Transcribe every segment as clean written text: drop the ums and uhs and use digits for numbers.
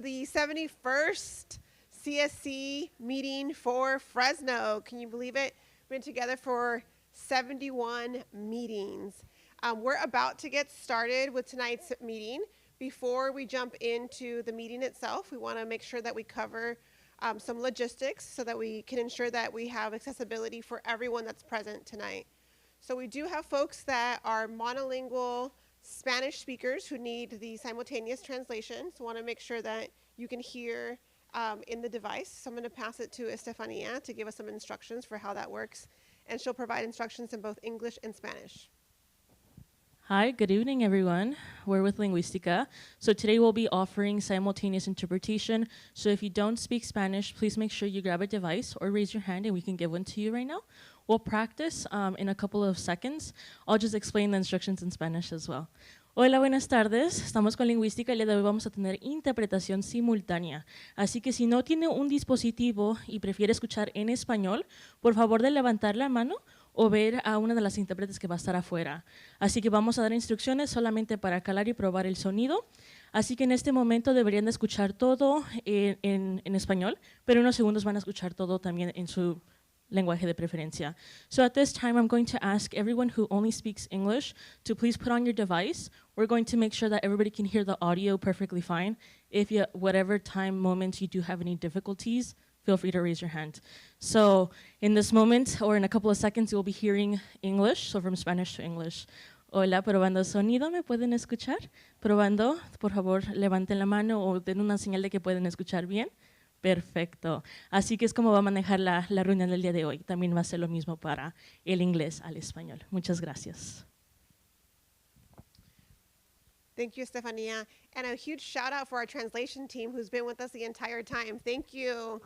The 71st CSC meeting for Fresno. Can you believe it? We've been together for 71 meetings. We're about to get started with tonight's meeting. Before we jump into the meeting itself, we want to make sure that we cover some logistics so that we can ensure that we have accessibility for everyone that's present tonight. So we do have folks that are monolingual Spanish speakers who need the simultaneous translation. So want to make sure that you can hear in the device. So I'm going to pass it to Estefania to give us some instructions for how that works. And she'll provide instructions in both English and Spanish. Hi, good evening, everyone. We're with Linguistica. So today we'll be offering simultaneous interpretation. So if you don't speak Spanish, please make sure you grab a device or raise your hand and we can give one to you right now. We'll practice in a couple of seconds. I'll just explain the instructions in Spanish as well. Hola, buenas tardes. Estamos con Lingüística y el día de hoy vamos a tener interpretación simultánea. Así que si no tiene un dispositivo y prefiere escuchar en español, por favor de levantar la mano o ver a una de las intérpretes que va a estar afuera. Así que vamos a dar instrucciones solamente para calar y probar el sonido. Así que en este momento deberían de escuchar todo en español, pero en unos segundos van a escuchar todo también en su lenguaje de preferencia. So at this time, I'm going to ask everyone who only speaks English to please put on your device. We're going to make sure that everybody can hear the audio perfectly fine. If you, whatever time moments you do have any difficulties, feel free to raise your hand. So in this moment, or in a couple of seconds, you'll be hearing English, so from Spanish to English. Hola, probando sonido, ¿me pueden escuchar? Probando, por favor, levanten la mano o den una señal de que pueden escuchar bien. Perfecto. Así que es como va a manejar la reunión del día de hoy. También va a ser lo mismo para el inglés al español. Muchas gracias. Thank you, Estefania. And a huge shout out for our translation team who's been with us the entire time. Thank you.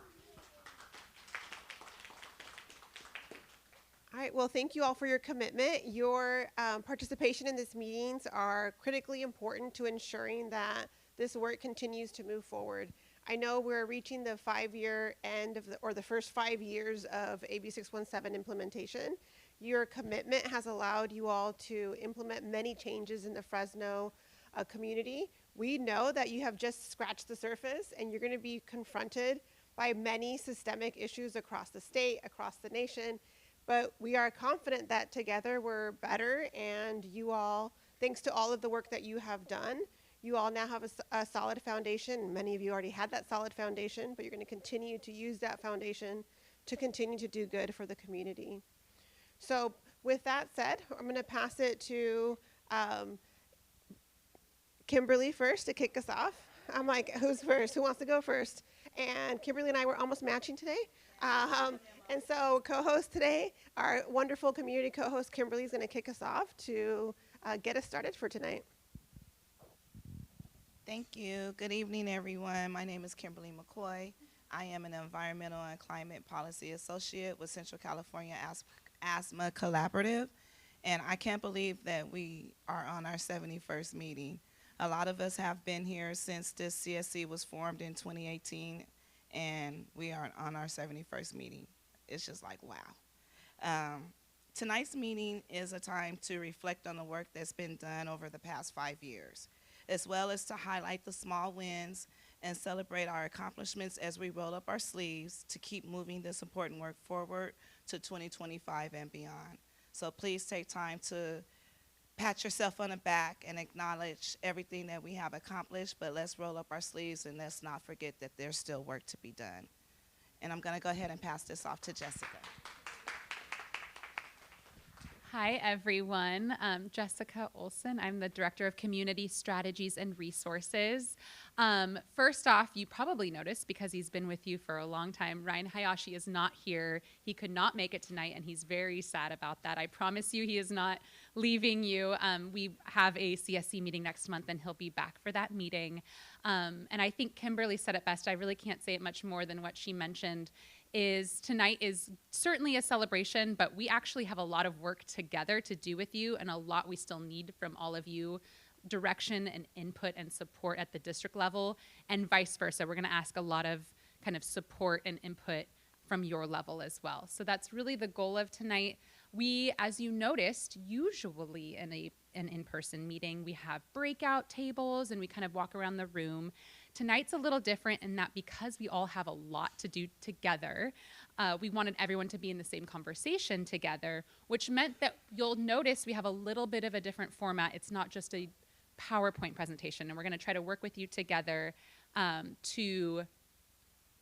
All right, well, thank you all for your commitment. Your participation in these meetings are critically important to ensuring that this work continues to move forward. I know we're reaching the 5-year end of the first 5 years of AB 617 implementation. Your commitment has allowed you all to implement many changes in the Fresno community. We know that you have just scratched the surface and you're going to be confronted by many systemic issues across the state, across the nation. But we are confident that together we're better, and you all, thanks to all of the work that you have done, you all now have a solid foundation. Many of you already had that solid foundation, but you're going to continue to use that foundation to continue to do good for the community. So with that said, I'm going to pass it to Kimberly first to kick us off. I'm like, who's first? Who wants to go first? And Kimberly and I were almost matching today. And so co-host today, our wonderful community co-host Kimberly is going to kick us off to get us started for tonight. Thank you. Good evening, everyone. My name is Kimberly McCoy. I am an Environmental and Climate Policy Associate with Central California Asthma Collaborative. And I can't believe that we are on our 71st meeting. A lot of us have been here since this CSC was formed in 2018, and we are on our 71st meeting. It's just like, wow. Tonight's meeting is a time to reflect on the work that's been done over the past 5 years, as well as to highlight the small wins and celebrate our accomplishments as we roll up our sleeves to keep moving this important work forward to 2025 and beyond. So please take time to pat yourself on the back and acknowledge everything that we have accomplished, but let's roll up our sleeves and let's not forget that there's still work to be done. And I'm going to go ahead and pass this off to Jessica. Hi, everyone. Jessica Olson. I'm the Director of Community Strategies and Resources. First off, you probably noticed, because he's been with you for a long time, Ryan Hayashi is not here. He could not make it tonight, and he's very sad about that. I promise you he is not leaving you. We have a CSC meeting next month, and he'll be back for that meeting. And I think Kimberly said it best. I really can't say it much more than what she mentioned. Tonight is certainly a celebration, but we actually have a lot of work together to do with you, and a lot we still need from all of you, direction and input and support at the district level, and vice versa. We're going to ask a lot of kind of support and input from your level as well. So that's really the goal of tonight. We, as you noticed, usually in an in-person meeting, we have breakout tables and we kind of walk around the room. Tonight's a little different in that because we all have a lot to do together, we wanted everyone to be in the same conversation together, which meant that you'll notice we have a little bit of a different format. It's not just a PowerPoint presentation, and we're going to try to work with you together to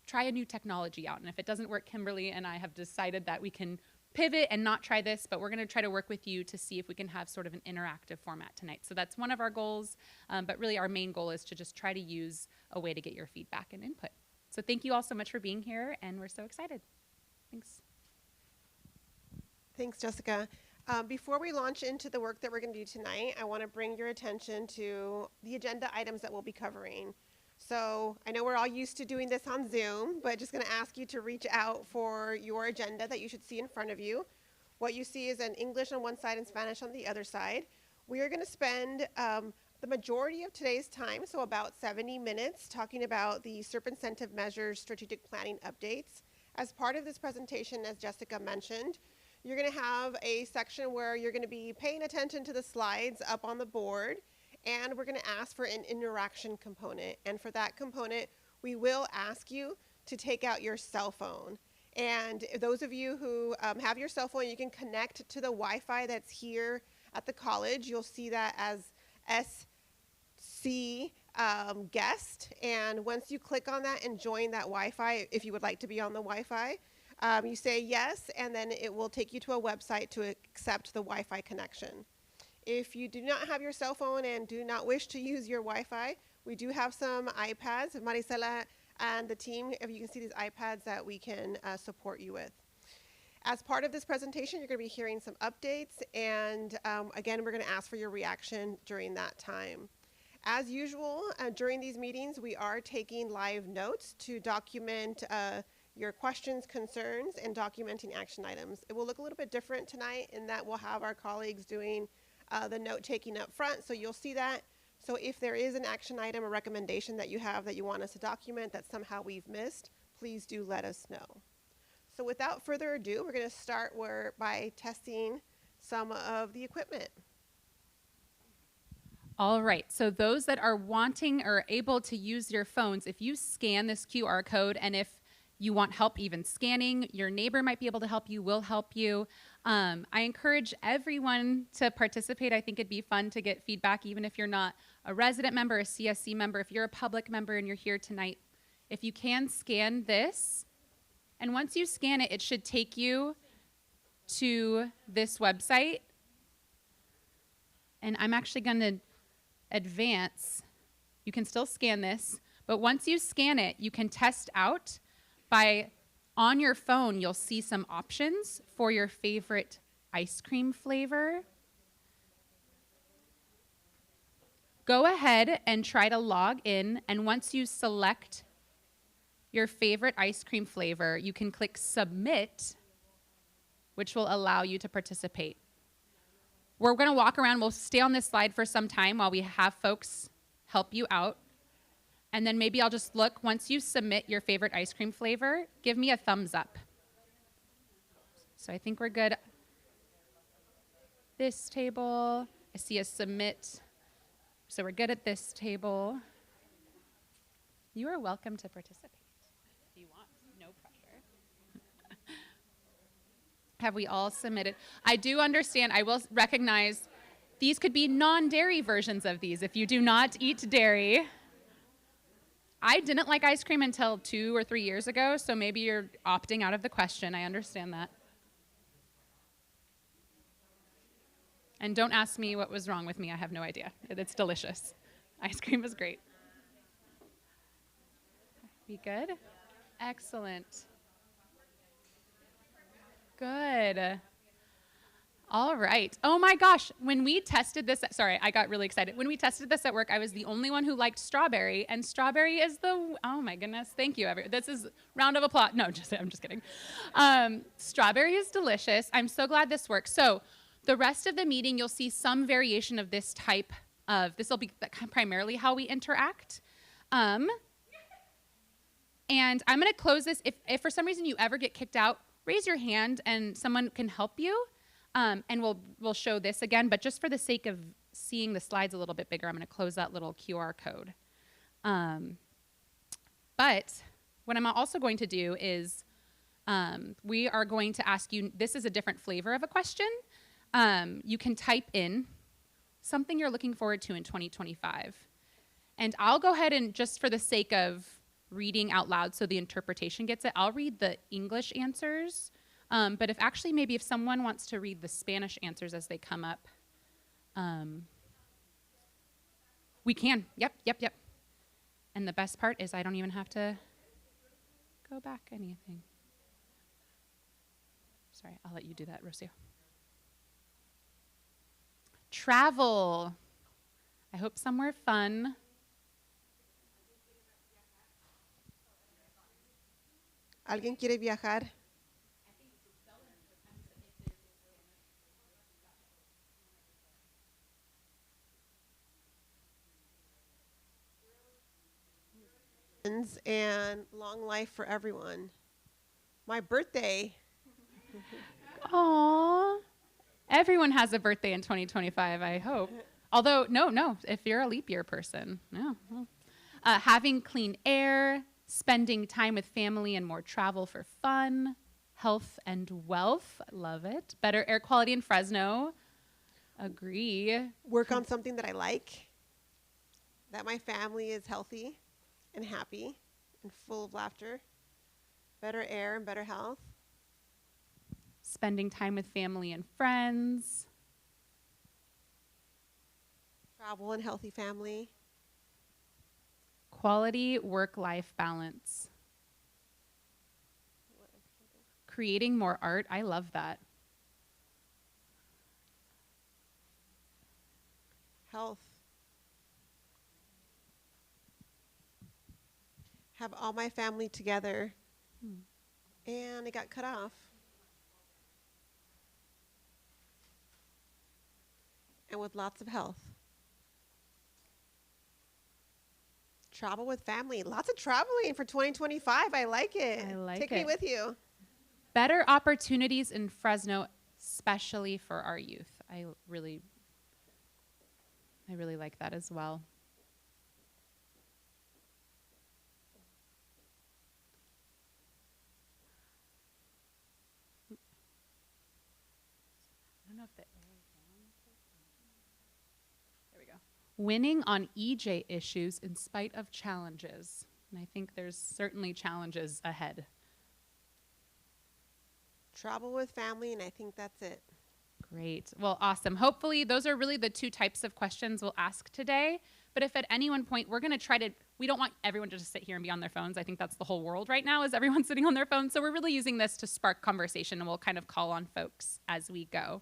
try a new technology out. And if it doesn't work, Kimberly and I have decided that we can pivot and not try this, but we're going to try to work with you to see if we can have sort of an interactive format tonight. So that's one of our goals, but really our main goal is to just try to use a way to get your feedback and input. So thank you all so much for being here, and we're so excited. Thanks. Thanks, Jessica. Before we launch into the work that we're going to do tonight, I want to bring your attention to the agenda items that we'll be covering. So I know we're all used to doing this on Zoom, but just going to ask you to reach out for your agenda that you should see in front of you. What you see is an English on one side and Spanish on the other side. We are going to spend the majority of today's time, so about 70 minutes, talking about the SERP incentive measures strategic planning updates. As part of this presentation, as Jessica mentioned, you're going to have a section where you're going to be paying attention to the slides up on the board, and we're going to ask for an interaction component. And for that component, we will ask you to take out your cell phone. And those of you who have your cell phone, you can connect to the Wi-Fi that's here at the college. You'll see that as SC guest. And once you click on that and join that Wi-Fi, if you would like to be on the Wi-Fi, you say yes, and then it will take you to a website to accept the Wi-Fi connection. If you do not have your cell phone and do not wish to use your Wi-Fi, we do have some iPads. Maricela and the team, if you can see these iPads that we can support you with. As part of this presentation, you're going to be hearing some updates, and again, we're going to ask for your reaction during that time. As usual, during these meetings, we are taking live notes to document your questions, concerns, and documenting action items. It will look a little bit different tonight in that we'll have our colleagues doing the note taking up front, so you'll see that. So if there is an action item or recommendation that you have that you want us to document that somehow we've missed, please do let us know. So without further ado, we're going to start by testing some of the equipment. All right, so those that are wanting or able to use your phones, if you scan this QR code, and if you want help even scanning, your neighbor might be able to help you, will help you. I encourage everyone to participate. I think it'd be fun to get feedback, even if you're not a resident member, a CSC member, if you're a public member and you're here tonight. If you can scan this, and once you scan it, it should take you to this website. And I'm actually going to advance. You can still scan this, but once you scan it, you can test out on your phone, you'll see some options for your favorite ice cream flavor. Go ahead and try to log in, and once you select your favorite ice cream flavor, you can click Submit, which will allow you to participate. We're going to walk around. We'll stay on this slide for some time while we have folks help you out. And then maybe I'll just look, once you submit your favorite ice cream flavor, give me a thumbs up. So I think we're good. This table, I see a submit. So we're good at this table. You are welcome to participate if you want, no pressure. Have we all submitted? I do understand, I will recognize these could be non-dairy versions of these if you do not eat dairy. I didn't like ice cream until 2 or 3 years ago, so maybe you're opting out of the question. I understand that. And don't ask me what was wrong with me. I have no idea. It's delicious. Ice cream is great. We good? Excellent. Good. All right. Oh my gosh. When we tested this, sorry, I got really excited. When we tested this at work, I was the only one who liked strawberry, and strawberry is oh my goodness. Thank you. This is round of applause. No, I'm just kidding. Strawberry is delicious. I'm so glad this works. So the rest of the meeting, you'll see some variation of this type this will be primarily how we interact. And I'm going to close this. If for some reason you ever get kicked out, raise your hand and someone can help you. And we'll show this again, but just for the sake of seeing the slides a little bit bigger, I'm going to close that little QR code. But what I'm also going to do is we are going to ask you, this is a different flavor of a question. You can type in something you're looking forward to in 2025. And I'll go ahead and, just for the sake of reading out loud so the interpretation gets it, I'll read the English answers. But maybe if someone wants to read the Spanish answers as they come up, we can. Yep. And the best part is I don't even have to go back anything. Sorry, I'll let you do that, Rocio. Travel. I hope somewhere fun. ¿Alguien quiere viajar? And long life for everyone. My birthday. Aww. Everyone has a birthday in 2025, I hope. Although, no, if you're a leap year person, no. Having clean air, spending time with family and more travel for fun, health and wealth, love it. Better air quality in Fresno, agree. Work on something that I like, that my family is healthy and happy and full of laughter, better air and better health. Spending time with family and friends. Travel and healthy family. Quality work-life balance. Creating more art, I love that. Health. Have all my family together. And it got cut off. And with lots of health. Travel with family. Lots of traveling for 2025. I like it. I like Take it. me with you. Better opportunities in Fresno, especially for our youth. I really like that as well. I don't know if there we go. Winning on EJ issues in spite of challenges. And I think there's certainly challenges ahead. Travel with family, and I think that's it. Great. Well, awesome. Hopefully, those are really the two types of questions we'll ask today. But if at any one point we're going to try to, we don't want everyone to just sit here and be on their phones. I think that's the whole world right now, is everyone sitting on their phones. So we're really using this to spark conversation, and we'll kind of call on folks as we go.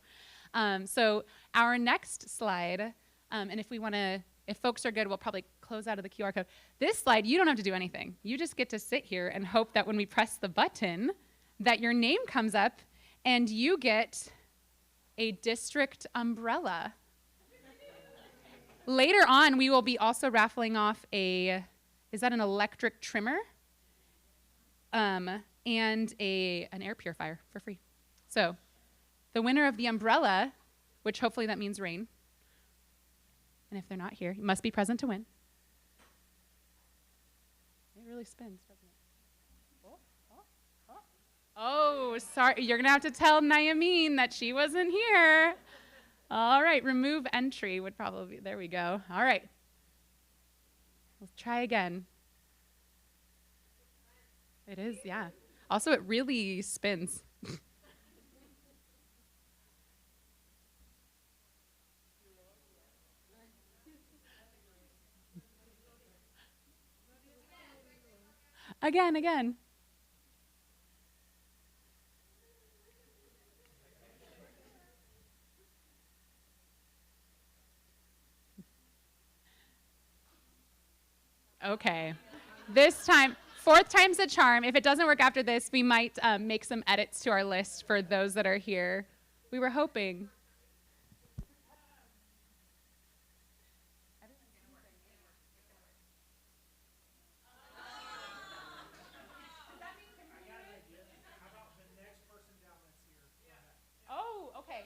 So our next slide, and if folks are good, we'll probably close out of the QR code. This slide, you don't have to do anything. You just get to sit here and hope that when we press the button, that your name comes up and you get a district umbrella. Later on, we will be also raffling off is that an electric trimmer? And an air purifier for free. So the winner of the umbrella, which hopefully that means rain, and if they're not here, you must be present to win. It really spins, doesn't it? Oh, sorry. You're going to have to tell Nayamin that she wasn't here. All right. Remove entry would probably be. There we go. All right. Let's try again. It is, yeah. Also, it really spins. Again. Okay. This time, fourth time's a charm. If it doesn't work after this, we might make some edits to our list for those that are here. We were hoping. Oh, okay.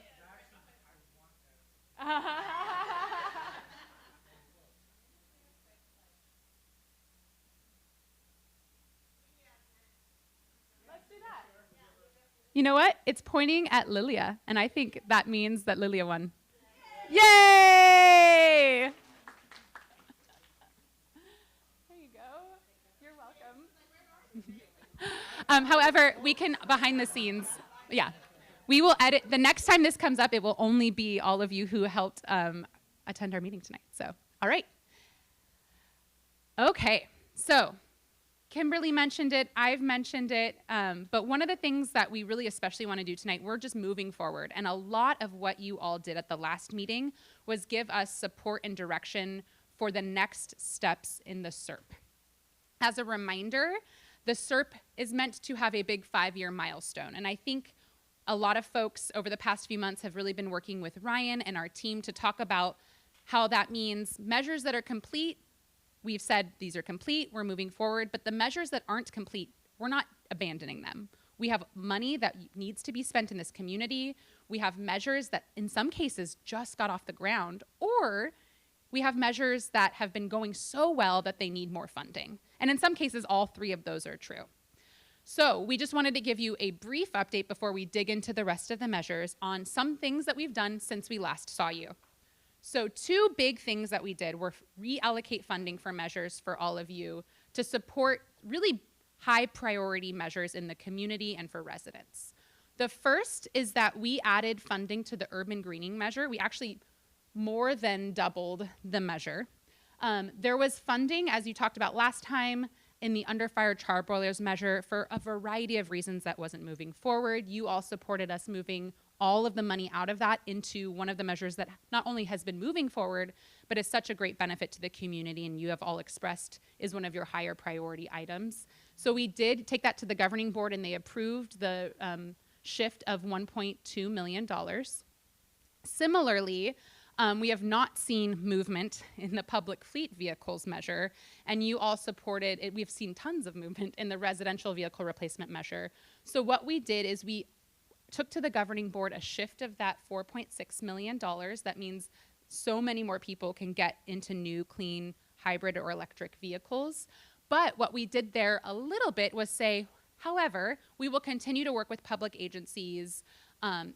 You know what? It's pointing at Lilia, and I think that means that Lilia won. Yay! There you go. You're welcome. However, we can, behind the scenes, yeah. We will edit, the next time this comes up, it will only be all of you who helped attend our meeting tonight. So, all right. Okay, so Kimberly mentioned it, I've mentioned it, but one of the things that we really especially want to do tonight, we're just moving forward. And a lot of what you all did at the last meeting was give us support and direction for the next steps in the SERP. As a reminder, the SERP is meant to have a big 5-year milestone. And I think a lot of folks over the past few months have really been working with Ryan and our team to talk about how that means measures that are complete. We've said these are complete, we're moving forward, but the measures that aren't complete, we're not abandoning them. We have money that needs to be spent in this community. We have measures that in some cases just got off the ground, or we have measures that have been going so well that they need more funding. And in some cases, all 3 of those are true. So we just wanted to give you a brief update before we dig into the rest of the measures on some things that we've done since we last saw you. So 2 big things that we did were reallocate funding for measures for all of you to support really high priority measures in the community and for residents. The first is that we added funding to the urban greening measure. We actually more than doubled the measure. There was funding, as you talked about last time, in the under fire charbroilers measure for a variety of reasons that wasn't moving forward. You all supported us moving all of the money out of that into one of the measures that not only has been moving forward, but is such a great benefit to the community, and you have all expressed is one of your higher priority items. So we did take that to the governing board, and they approved the shift of $1.2 million. Similarly, we have not seen movement in the public fleet vehicles measure, and you all supported it. We've seen tons of movement in the residential vehicle replacement measure. So what we did is we took to the governing board a shift of that $4.6 million. That means so many more people can get into new, clean, hybrid or electric vehicles. But what we did there a little bit was say, however, we will continue to work with public agencies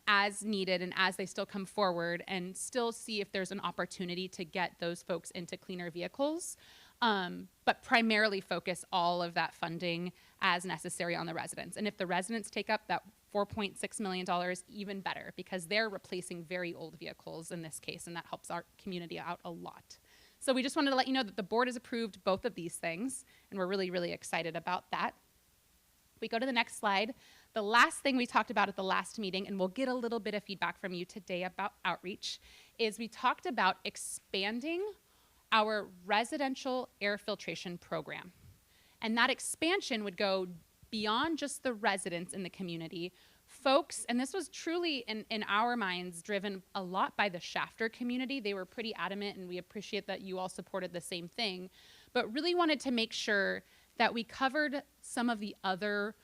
as needed and as they still come forward and still see if there's an opportunity to get those folks into cleaner vehicles, but primarily focus all of that funding as necessary on the residents. And if the residents take up that $4.6 million, even better, because they're replacing very old vehicles in this case, and that helps our community out a lot. So we just wanted to let you know that the board has approved both of these things, and we're really, really excited about that. We go to the next slide. The last thing we talked about at the last meeting, and we'll get a little bit of feedback from you today about outreach, is we talked about expanding our residential air filtration program. And that expansion would go beyond just the residents in the community. Folks, and this was truly, in our minds, driven a lot by the Shafter community. They were pretty adamant, and we appreciate that you all supported the same thing, but really wanted to make sure that we covered some of the other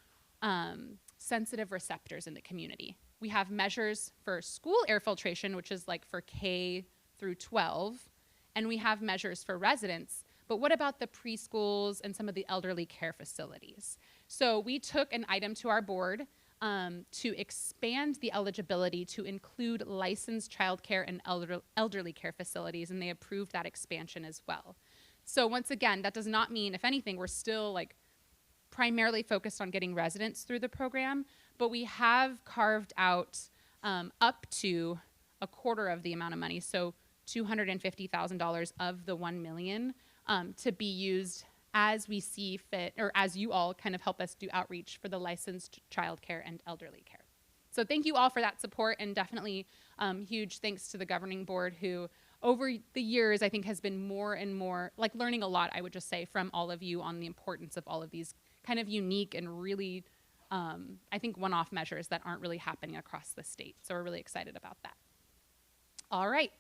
sensitive receptors in the community. We have measures for school air filtration, which is like for K through 12, and we have measures for residents. But what about the preschools and some of the elderly care facilities? So we took an item to our board to expand the eligibility to include licensed childcare and elderly care facilities, and they approved that expansion as well. So once again, that does not mean, if anything, we're still like primarily focused on getting residents through the program, but we have carved out up to a quarter of the amount of money, so $250,000 of the $1 million to be used as we see fit, or as you all kind of help us do outreach for the licensed childcare and elderly care. So thank you all for that support, and definitely huge thanks to the governing board who over the years I think has been more and more like learning a lot, I would just say, from all of you on the importance of all of these kind of unique and really I think one-off measures that aren't really happening across the state. So we're really excited about that. All right,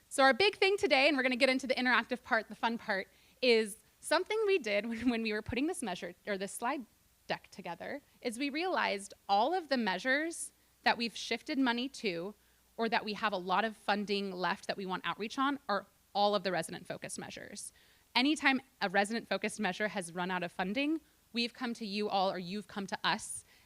so our big thing today, and we're gonna get into the interactive part, the fun part, is something we did when we were putting this measure or this slide deck together, is we realized all of the measures that we've shifted money to, or that we have a lot of funding left that we want outreach on, are all of the resident-focused measures. Anytime a resident-focused measure has run out of funding, we've come to you all, or you've come to us,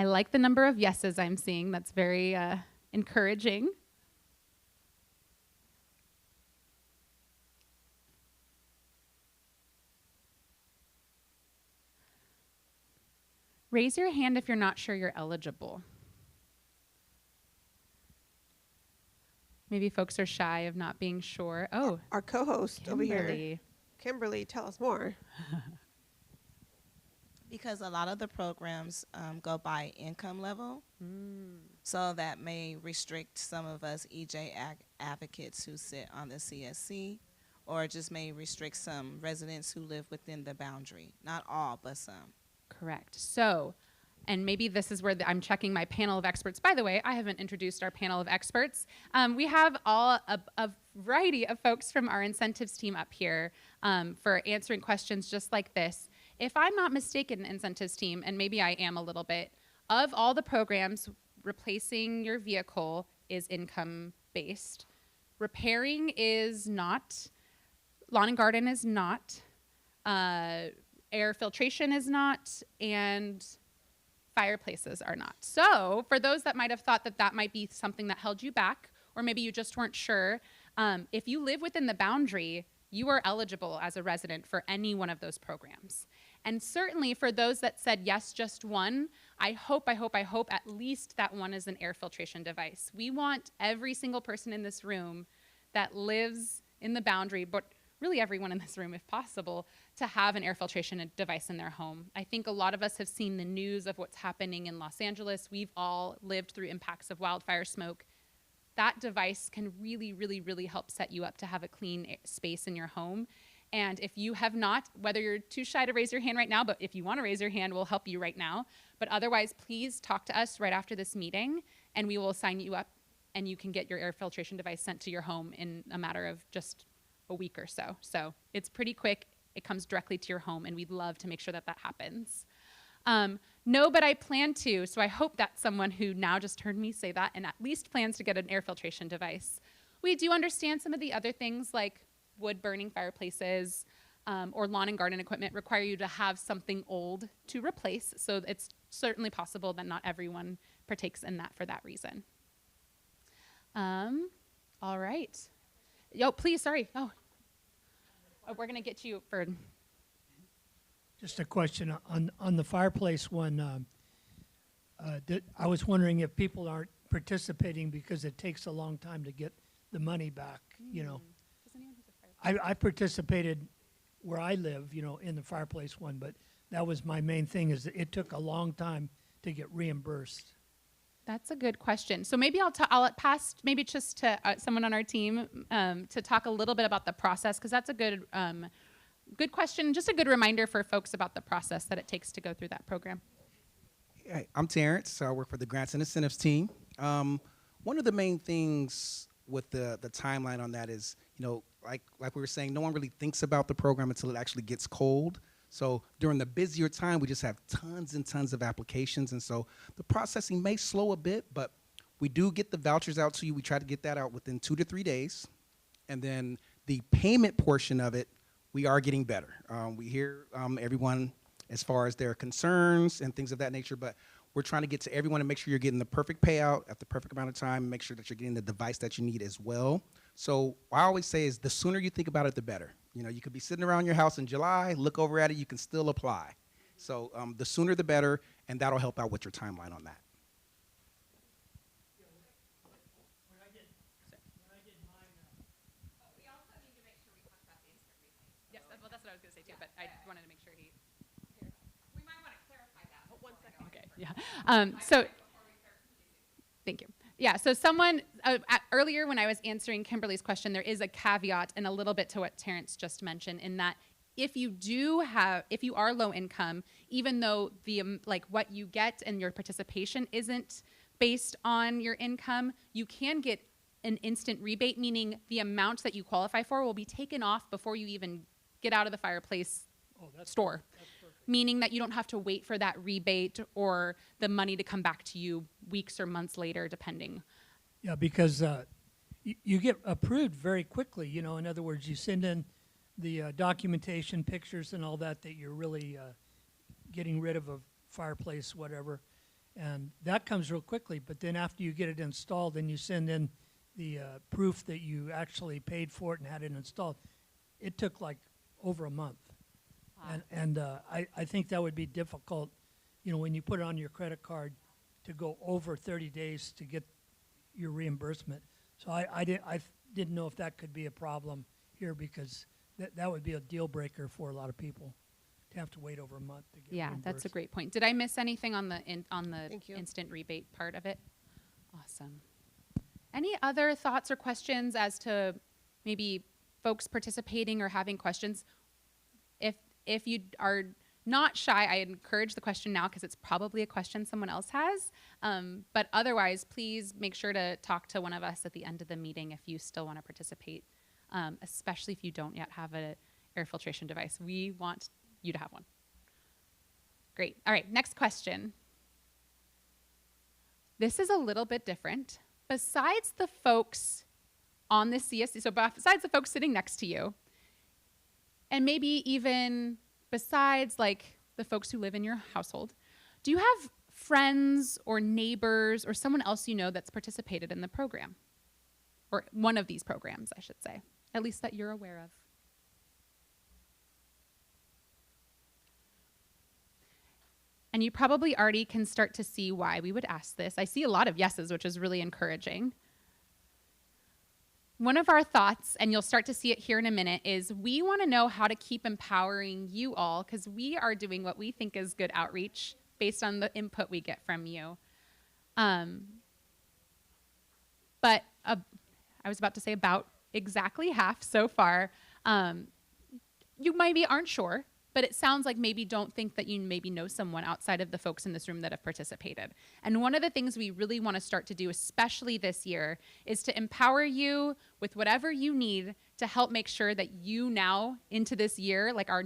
I like the number of yeses I'm seeing. That's very encouraging. Raise your hand if you're not sure you're eligible. Maybe folks are shy of not being sure. Oh, Our co-host over here, Kimberly. Kimberly, tell us more. Because a lot of the programs go by income level, so that may restrict some of us EJ advocates who sit on the CSC, or just may restrict some residents who live within the boundary. Not all, but some. Correct. So, and maybe this is where I'm checking my panel of experts. By the way, I haven't introduced our panel of experts. We have a variety of folks from our incentives team up here for answering questions just like this. If I'm not mistaken, incentives team, and maybe I am a little bit, of all the programs, replacing your vehicle is income-based. Repairing is not. Lawn and garden is not. Air filtration is not. And fireplaces are not. So for those that might have thought that that might be something that held you back, or maybe you just weren't sure, if you live within the boundary, you are eligible as a resident for any one of those programs. And certainly for those that said yes, just one, I hope at least that one is an air filtration device. We want every single person in this room that lives in the boundary, but really everyone in this room if possible, to have an air filtration device in their home. I think a lot of us have seen the news of what's happening in Los Angeles. We've all lived through impacts of wildfire smoke. That device can really, really, really help set you up to have a clean space in your home. And if you have not, whether you're too shy to raise your hand right now, but if you want to raise your hand, we'll help you right now. But otherwise, please talk to us right after this meeting, and we will sign you up, and you can get your air filtration device sent to your home in a matter of just a week or so. So it's pretty quick. It comes directly to your home, and we'd love to make sure that that happens. No, but I plan to. So I hope that's someone who now just heard me say that and at least plans to get an air filtration device. We do understand some of the other things like wood-burning fireplaces or lawn and garden equipment require you to have something old to replace. So it's certainly possible that not everyone partakes in that for that reason. All right. Yo, please, sorry. Oh, we're going to get you for... Just a question on the fireplace one. I was wondering if people aren't participating because it takes a long time to get the money back, you know. Does anyone who's a fireplace? I participated where I live, you know, in the fireplace one, but that was my main thing is that it took a long time to get reimbursed. That's a good question. So maybe I'll pass maybe just to someone on our team to talk a little bit about the process, because that's a good good question, just a good reminder for folks about the process that it takes to go through that program. Hey, I'm Terrence, so I work for the Grants and Incentives team. One of the main things with the timeline on that is, you know, like we were saying, no one really thinks about the program until it actually gets cold. So during the busier time, we just have tons and tons of applications, and so the processing may slow a bit, but we do get the vouchers out to you. We try to get that out within 2 to 3 days, and then the payment portion of it, we are getting better. We hear everyone as far as their concerns and things of that nature, but we're trying to get to everyone and make sure you're getting the perfect payout at the perfect amount of time, and make sure that you're getting the device that you need as well. So what I always say is the sooner you think about it, the better. You know, you could be sitting around your house in July, look over at it, you can still apply. So the sooner the better, and that'll help out with your timeline on that. Yes, well, that's what I was going to say too, but I wanted to make sure he... We might want to clarify that. Hold 1 second. Okay, yeah. So, thank you. Yeah, so someone, earlier when I was answering Kimberly's question, there is a caveat and a little bit to what Terrence just mentioned, in that if you are low income, even though like what you get and your participation isn't based on your income, you can get an instant rebate, meaning the amount that you qualify for will be taken off before you even get out of the fireplace store. Meaning that you don't have to wait for that rebate or the money to come back to you weeks or months later, depending. Yeah, because you get approved very quickly. You know, in other words, you send in the documentation, pictures, and all that you're really getting rid of a fireplace, whatever, And that comes real quickly, but then after you get it installed, then you send in the proof that you actually paid for it and had it installed. It took like over a month. And I think that would be difficult, you know, when you put it on your credit card to go over 30 days to get your reimbursement. So I didn't know if that could be a problem here, because that would be a deal breaker for a lot of people to have to wait over a month to get Yeah, reimbursed. that's a great point. Did I miss anything on the Thank you. instant rebate part of it? Awesome. Any other thoughts or questions as to maybe folks participating or having questions? If you are not shy, I encourage the question now, because it's probably a question someone else has. But otherwise, please make sure to talk to one of us at the end of the meeting if you still want to participate, especially if you don't yet have an air filtration device. We want you to have one. Great. All right, next question. This is a little bit different. Besides the folks on the CSC, so besides the folks sitting next to you, and maybe even besides like the folks who live in your household, do you have friends or neighbors or someone else you know that's participated in the program? Or one of these programs, I should say, at least that you're aware of. And you probably already can start to see why we would ask this. I see a lot of yeses, which is really encouraging. One of our thoughts, and you'll start to see it here in a minute, is we want to know how to keep empowering you all, because we are doing what we think is good outreach based on the input we get from you. But I was about to say about exactly half so far. You maybe aren't sure, but it sounds like maybe don't think that you maybe know someone outside of the folks in this room that have participated. And one of the things we really want to start to do, especially this year, is to empower you with whatever you need to help make sure that you now into this year, like our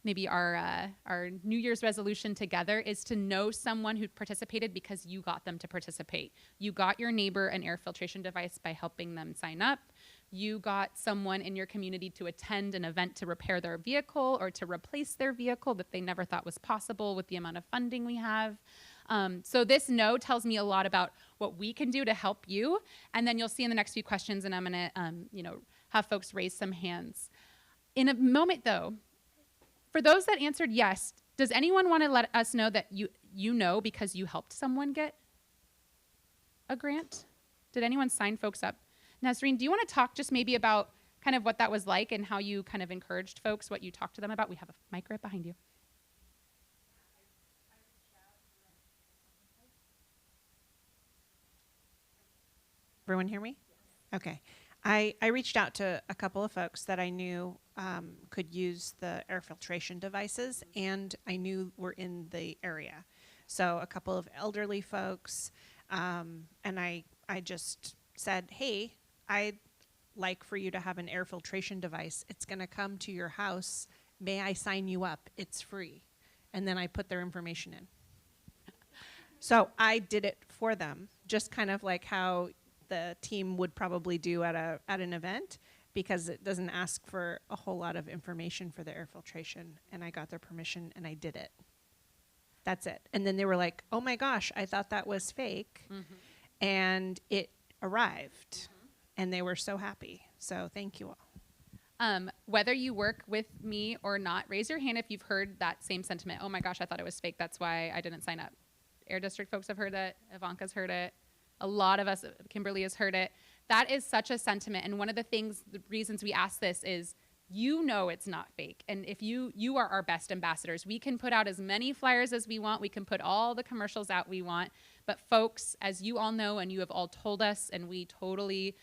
New Year's resolution together is to know someone who participated because you got them to participate. You got your neighbor an air filtration device by helping them sign up. You got someone in your community to attend an event to repair their vehicle or to replace their vehicle that they never thought was possible with the amount of funding we have. So this no tells me a lot about what we can do to help you. And then you'll see in the next few questions, and I'm going to have folks raise some hands. In a moment, though, for those that answered yes, does anyone want to let us know that you know because you helped someone get a grant? Did anyone sign folks up? Nazreen, do you want to talk just maybe about kind of what that was like and how you kind of encouraged folks, what you talked to them about? We have a mic right behind you. Everyone hear me? Yes. Okay. I reached out to a couple of folks that I knew could use the air filtration devices, and I knew were in the area. So a couple of elderly folks, and I just said, hey, I'd like for you to have an air filtration device. It's going to come to your house. May I sign you up? It's free. And then I put their information in. So I did it for them, just kind of like how the team would probably do at an event, because it doesn't ask for a whole lot of information for the air filtration. And I got their permission and I did it. That's it. And then they were like, oh my gosh, I thought that was fake. Mm-hmm. And it arrived. Mm-hmm. And they were so happy. So thank you all. Whether you work with me or not, raise your hand if you've heard that same sentiment. Oh my gosh, I thought it was fake. That's why I didn't sign up. Air District folks have heard it. Ivanka's heard it. A lot of us, Kimberly has heard it. That is such a sentiment. And one of the reasons we ask this is, you know it's not fake. And if you are our best ambassadors. We can put out as many flyers as we want. We can put all the commercials out we want. But folks, as you all know, and you have all told us, and we totally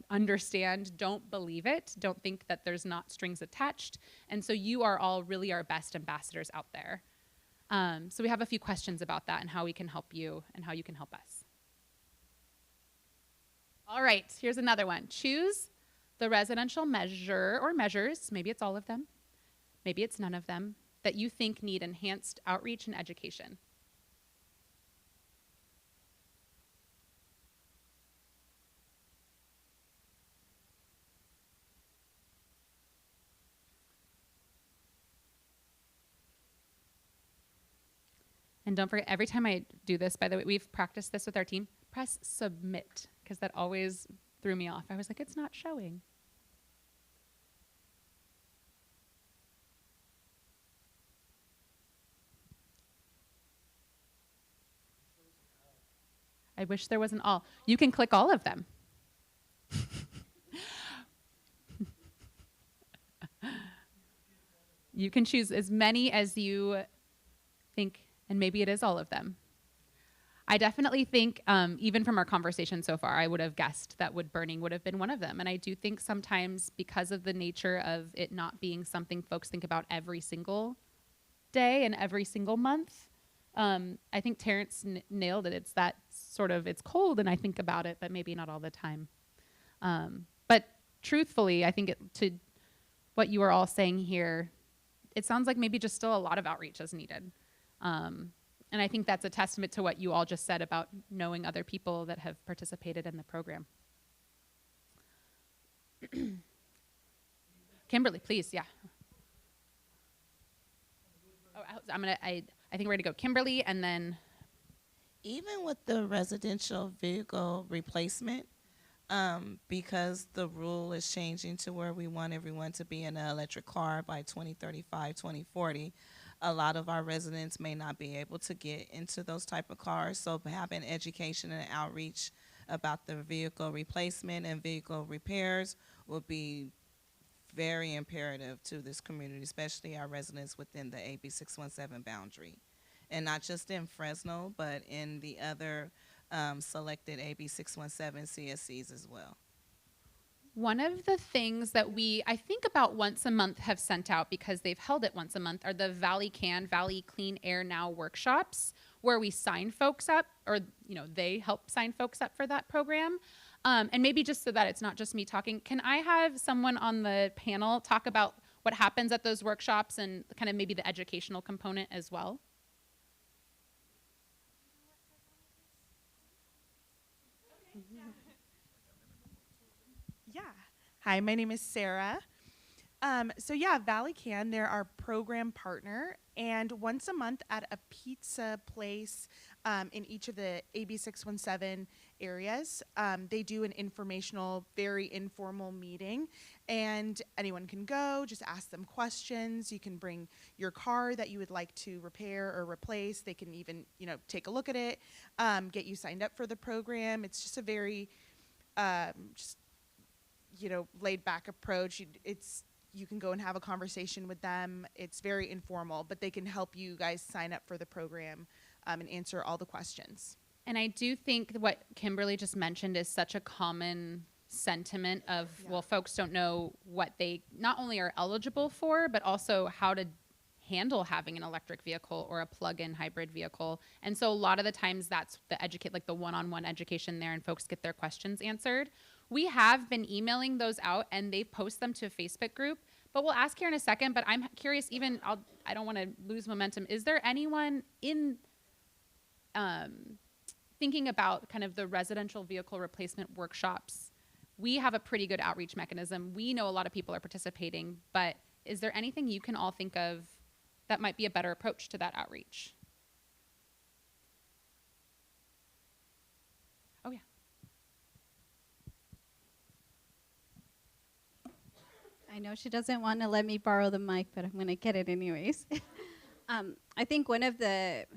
understand, don't believe it. Don't think that there's not strings attached. And so you are all really our best ambassadors out there. So we have a few questions about that and how we can help you and how you can help us. All right, here's another one. Choose the residential measure or measures, maybe it's all of them, maybe it's none of them, that you think need enhanced outreach and education. And don't forget, every time I do this, by the way, we've practiced this with our team, press submit, because that always threw me off. I was like, it's not showing. I wish there wasn't all. You can click all of them. You can choose as many as you think, and maybe it is all of them. I definitely think, even from our conversation so far, I would have guessed that wood burning would have been one of them. And I do think sometimes, because of the nature of it not being something folks think about every single day and every single month, I think Terrence nailed it. It's that sort of, it's cold and I think about it, but maybe not all the time. But truthfully, I think to what you are all saying here, it sounds like maybe just still a lot of outreach is needed. And I think that's a testament to what you all just said about knowing other people that have participated in the program. Kimberly, please, yeah. Oh, I think we're gonna go Kimberly and then. Even with the residential vehicle replacement, because the rule is changing to where we want everyone to be in an electric car by 2035, 2040, a lot of our residents may not be able to get into those type of cars. So having education and outreach about the vehicle replacement and vehicle repairs will be very imperative to this community, especially our residents within the AB 617 boundary. And not just in Fresno, but in the other selected AB 617 CSCs as well. One of the things that we, I think about once a month, have sent out because they've held it once a month are the Valley Clean Air Now workshops, where we sign folks up, or they help sign folks up for that program. And maybe just so that it's not just me talking, can I have someone on the panel talk about what happens at those workshops and kind of maybe the educational component as well? Yeah. Hi, my name is Sarah. So yeah, Valley Can, they're our program partner, and once a month at a pizza place in each of the AB 617 areas, they do an informational, very informal meeting, and anyone can go, just ask them questions. You can bring your car that you would like to repair or replace. They can even, take a look at it, get you signed up for the program. It's just a very, laid back approach. You can go and have a conversation with them. It's very informal, but they can help you guys sign up for the program and answer all the questions. And I do think what Kimberly just mentioned is such a common sentiment of, well, folks don't know what they not only are eligible for, but also how to handle having an electric vehicle or a plug-in hybrid vehicle. And so a lot of the times that's the one-on-one education there, and folks get their questions answered. We have been emailing those out, and they post them to a Facebook group, but we'll ask here in a second. But I'm curious, I don't want to lose momentum. Is there anyone in thinking about kind of the residential vehicle replacement workshops? We have a pretty good outreach mechanism. We know a lot of people are participating, but is there anything you can all think of that might be a better approach to that outreach? Oh, yeah. I know she doesn't want to let me borrow the mic, but I'm going to get it anyways. I think one of the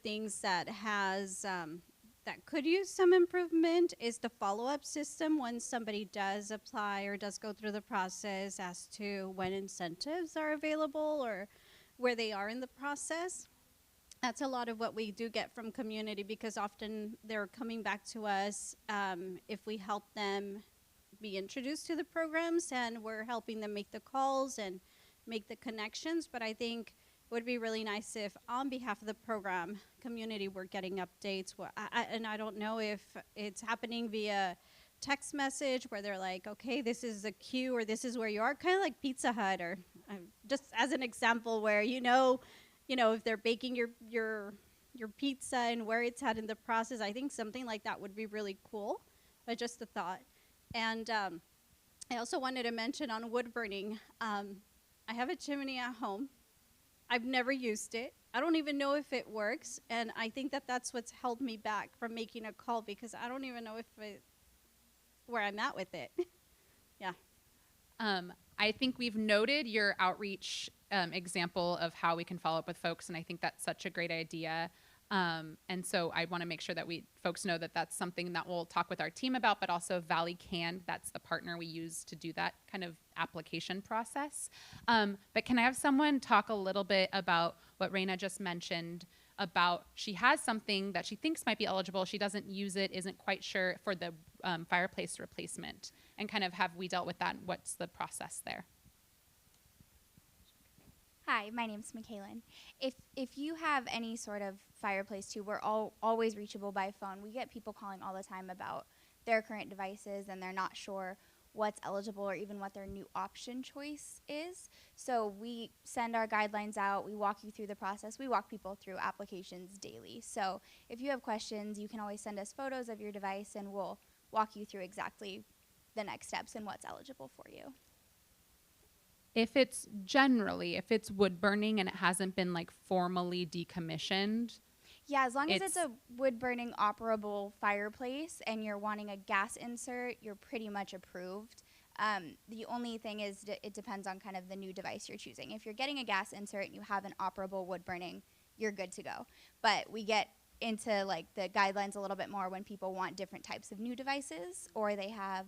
things that has that could use some improvement is the follow-up system once somebody does apply or does go through the process as to when incentives are available or where they are in the process. That's a lot of what we do get from community, because often they're coming back to us if we help them be introduced to the programs, and we're helping them make the calls and make the connections. But I think it would be really nice if, on behalf of the program community, we're getting updates. And I don't know if it's happening via text message where they're like, okay, this is the queue, or this is where you are, kind of like Pizza Hut, or just as an example where if they're baking your pizza and where it's at in the process. I think something like that would be really cool, but just a thought. And I also wanted to mention on wood burning, I have a chimney at home, I've never used it. I don't even know if it works, and I think that that's what's held me back from making a call because I don't even know where I'm at with it. Yeah. I think we've noted your outreach example of how we can follow up with folks, and I think that's such a great idea. And so I want to make sure that folks know that that's something that we'll talk with our team about, but also Valley Can, that's the partner we use to do that kind of application process. But can I have someone talk a little bit about what Reina just mentioned about she has something that she thinks might be eligible, she doesn't use it, isn't quite sure for the fireplace replacement, and kind of have we dealt with that? What's the process there? Hi, my name's McKaylin. If you have any sort of fireplace too, we're always reachable by phone. We get people calling all the time about their current devices and they're not sure what's eligible or even what their new option choice is. So we send our guidelines out, we walk you through the process, we walk people through applications daily. So if you have questions, you can always send us photos of your device and we'll walk you through exactly the next steps and what's eligible for you. If it's wood burning and it hasn't been like formally decommissioned. Yeah, as long as it's a wood burning operable fireplace and you're wanting a gas insert, you're pretty much approved. The only thing is it depends on kind of the new device you're choosing. If you're getting a gas insert and you have an operable wood burning, you're good to go. But we get into like the guidelines a little bit more when people want different types of new devices or they have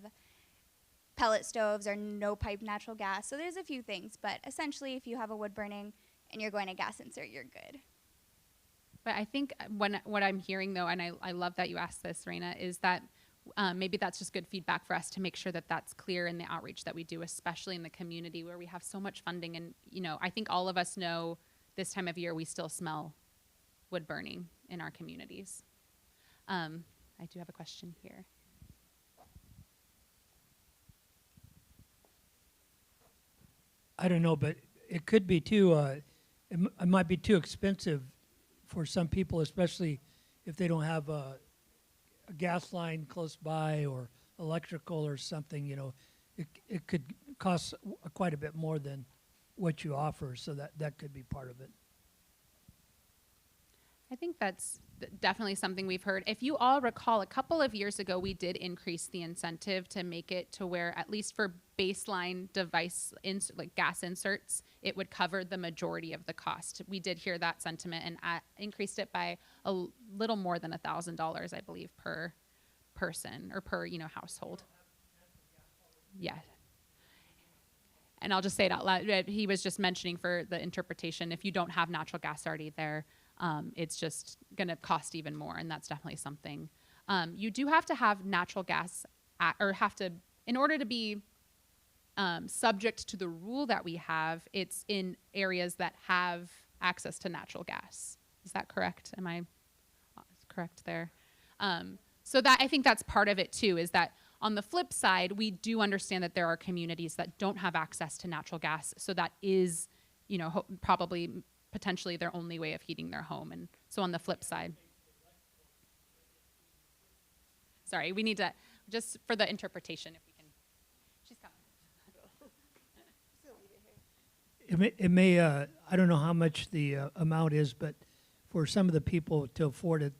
pellet stoves or no pipe natural gas. So there's a few things, but essentially if you have a wood burning and you're going to gas insert, you're good. But I think what I'm hearing though, and I love that you asked this, Reina, is that maybe that's just good feedback for us to make sure that that's clear in the outreach that we do, especially in the community where we have so much funding. And, you know, I think all of us know this time of year we still smell wood burning in our communities. I do have a question here. I don't know, but it could be too, it might be too expensive for some people, especially if they don't have a gas line close by or electrical or something, you know. It could cost quite a bit more than what you offer, so that could be part of it. I think that's definitely something we've heard. If you all recall, a couple of years ago, we did increase the incentive to make it to where, at least for baseline device, like gas inserts, it would cover the majority of the cost. We did hear that sentiment and increased it by a little more than $1,000, I believe, per person or per, you know, household. Yeah. And I'll just say it out loud. He was just mentioning for the interpretation, if you don't have natural gas already there, it's just going to cost even more, and that's definitely something. You do have to have natural gas, in order to be subject to the rule that we have, it's in areas that have access to natural gas. Is that correct? Am I correct there? So that, I think that's part of it too, is that on the flip side, we do understand that there are communities that don't have access to natural gas, so that is, you know, probably potentially their only way of heating their home. And so on the flip side, sorry, we need to, just for the interpretation, if we can, she's coming. It may I don't know how much the amount is, but for some of the people to afford it,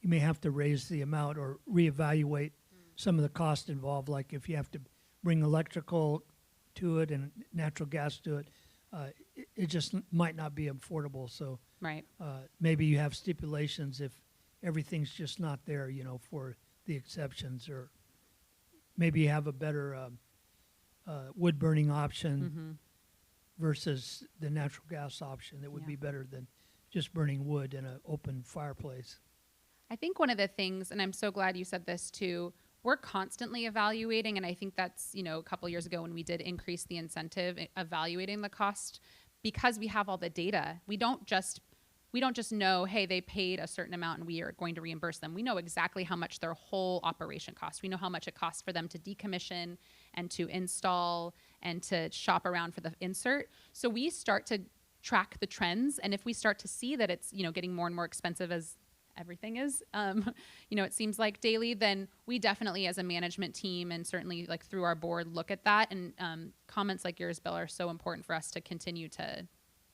you may have to raise the amount or reevaluate some of the cost involved, like if you have to bring electrical to it and natural gas to it, it just might not be affordable. So right. Maybe you have stipulations if everything's just not there, you know, for the exceptions, or maybe you have a better wood burning option versus the natural gas option that would be better than just burning wood in an open fireplace. I think one of the things, and I'm so glad you said this too, we're constantly evaluating, and I think that's, you know, a couple years ago when we did increase the incentive, evaluating the cost, because we have all the data. We don't just know, hey, they paid a certain amount and we are going to reimburse them. We know exactly how much their whole operation costs. We know how much it costs for them to decommission and to install and to shop around for the insert. So we start to track the trends, and if we start to see that it's, you know, getting more and more expensive, as everything is, you know, it seems like daily, then we definitely as a management team and certainly like through our board look at that, and comments like yours, Bill, are so important for us to continue to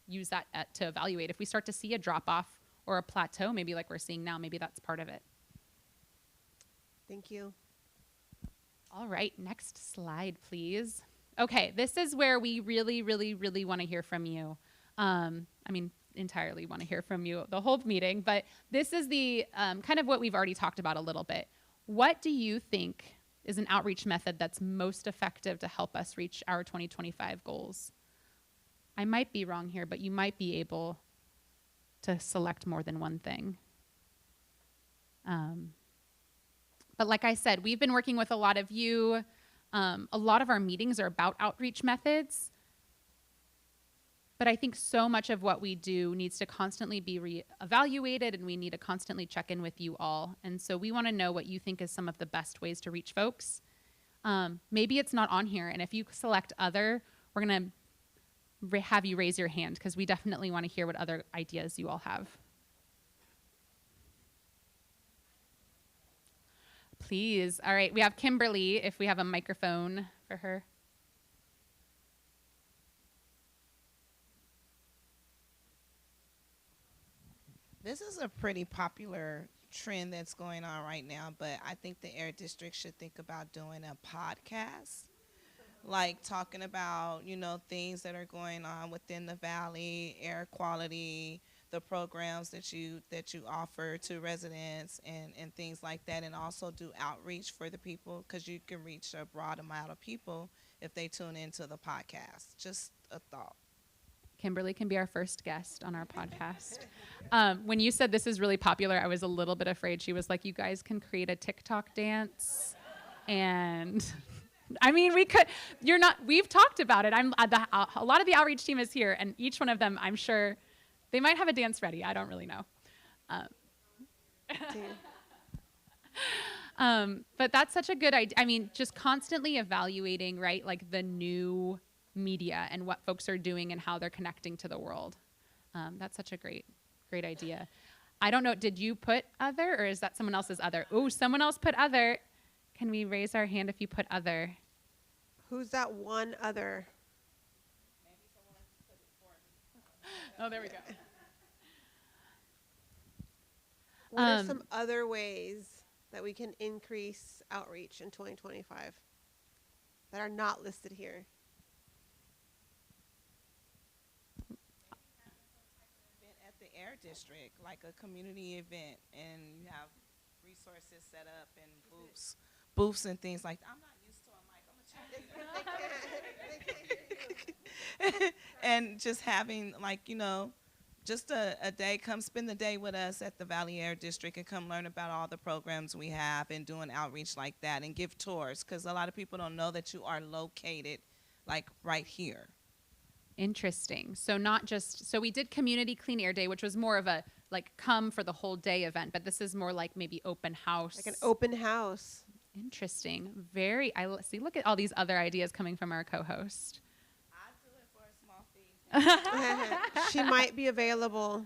use that to evaluate. If we start to see a drop off or a plateau, maybe like we're seeing now, maybe that's part of it. Thank you. All right, next slide, please. Okay, this is where we really, really, really want to hear from you. Entirely want to hear from you the whole meeting, but this is the kind of what we've already talked about a little bit. What do you think is an outreach method that's most effective to help us reach our 2025 goals? I might be wrong here, but you might be able to select more than one thing. But like I said, we've been working with a lot of you. A lot of our meetings are about outreach methods. But I think so much of what we do needs to constantly be re-evaluated, and we need to constantly check in with you all. And so we want to know what you think is some of the best ways to reach folks. Maybe it's not on here, and if you select other, we're going to have you raise your hand, because we definitely want to hear what other ideas you all have. Please. All right, we have Kimberly, if we have a microphone for her. This is a pretty popular trend that's going on right now, but I think the Air District should think about doing a podcast, like talking about, things that are going on within the valley, air quality, the programs that you offer to residents and things like that, and also do outreach for the people, because you can reach a broad amount of people if they tune into the podcast. Just a thought. Kimberly can be our first guest on our podcast. When you said this is really popular, I was a little bit afraid. She was like, you guys can create a TikTok dance. And we've talked about it. A lot of the outreach team is here, and each one of them, I'm sure, they might have a dance ready. I don't really know. But that's such a good idea. Just constantly evaluating, right, like the new media and what folks are doing and how they're connecting to the world. That's such a great idea. I don't know, did you put other, or is that someone else's other? Oh, someone else put other. Can we raise our hand if you put other? Who's that one other? Maybe someone else put it for me. Oh, there we go. What are some other ways that we can increase outreach in 2025 that are not listed here? At the Air District, like a community event, and you have resources set up and booths and things like that. I'm not used to a mic. I'm a cheerleader. And just having, just a day, come spend the day with us at the Valley Air District and come learn about all the programs we have and doing outreach like that, and give tours, because a lot of people don't know that you are located right here. Interesting. So we did Community Clean Air Day, which was more of a come for the whole day event, but this is more like maybe open house. Like an open house. Interesting. Look at all these other ideas coming from our co-host. I'll do it for a small fee. She might be available.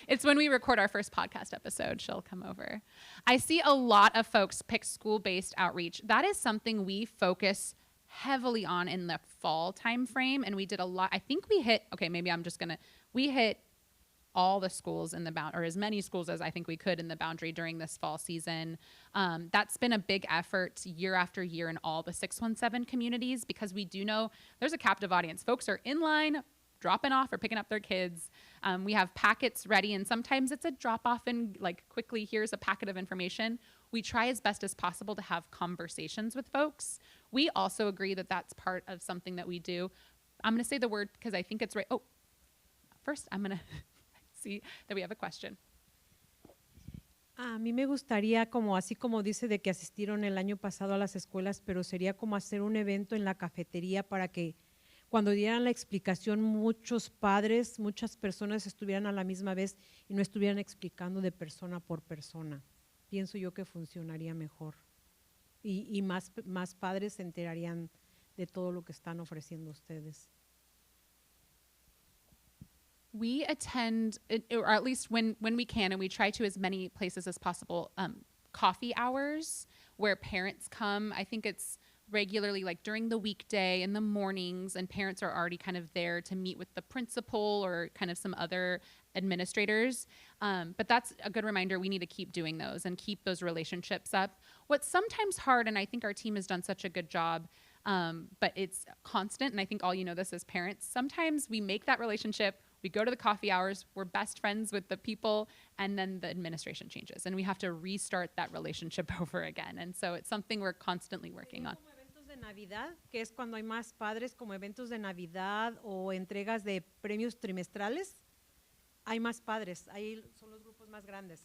It's when we record our first podcast episode, she'll come over. I see a lot of folks pick school-based outreach. That is something we focus heavily on in the fall time frame, and we did a lot. I think we hit all the schools in the or as many schools as I think we could in the boundary during this fall season. That's been a big effort year after year in all the 617 communities, because we do know there's a captive audience. Folks are in line, dropping off or picking up their kids. We have packets ready, and sometimes it's a drop off and quickly, here's a packet of information. We try as best as possible to have conversations with folks. We also agree that that's part of something that we do. I'm going to say the word because I think it's right. Oh, first I'm going to see that we have a question. A mí me gustaría, así como dice de que asistieron el año pasado a las escuelas, pero sería como hacer un evento en la cafetería para que cuando dieran la explicación muchos padres, muchas personas estuvieran a la misma vez y no estuvieran explicando de persona por persona. Pienso yo que funcionaría mejor y más padres se enterarían de todo lo que están ofreciendo ustedes. We attend, or at least when we can, and we try to as many places as possible, coffee hours where parents come. I think it's regularly, like during the weekday in the mornings, and parents are already kind of there to meet with the principal or kind of some other administrators. But that's a good reminder. We need to keep doing those and keep those relationships up. What's sometimes hard, and I think our team has done such a good job, but it's constant, and I think all you know this as parents, sometimes we make that relationship, we go to the coffee hours, we're best friends with the people, and then the administration changes, and we have to restart that relationship over again. And so it's something we're constantly working on. Como eventos de Navidad, que es cuando hay más padres, como eventos de Navidad o entregas de premios trimestrales, hay más padres, ahí son los grupos más grandes.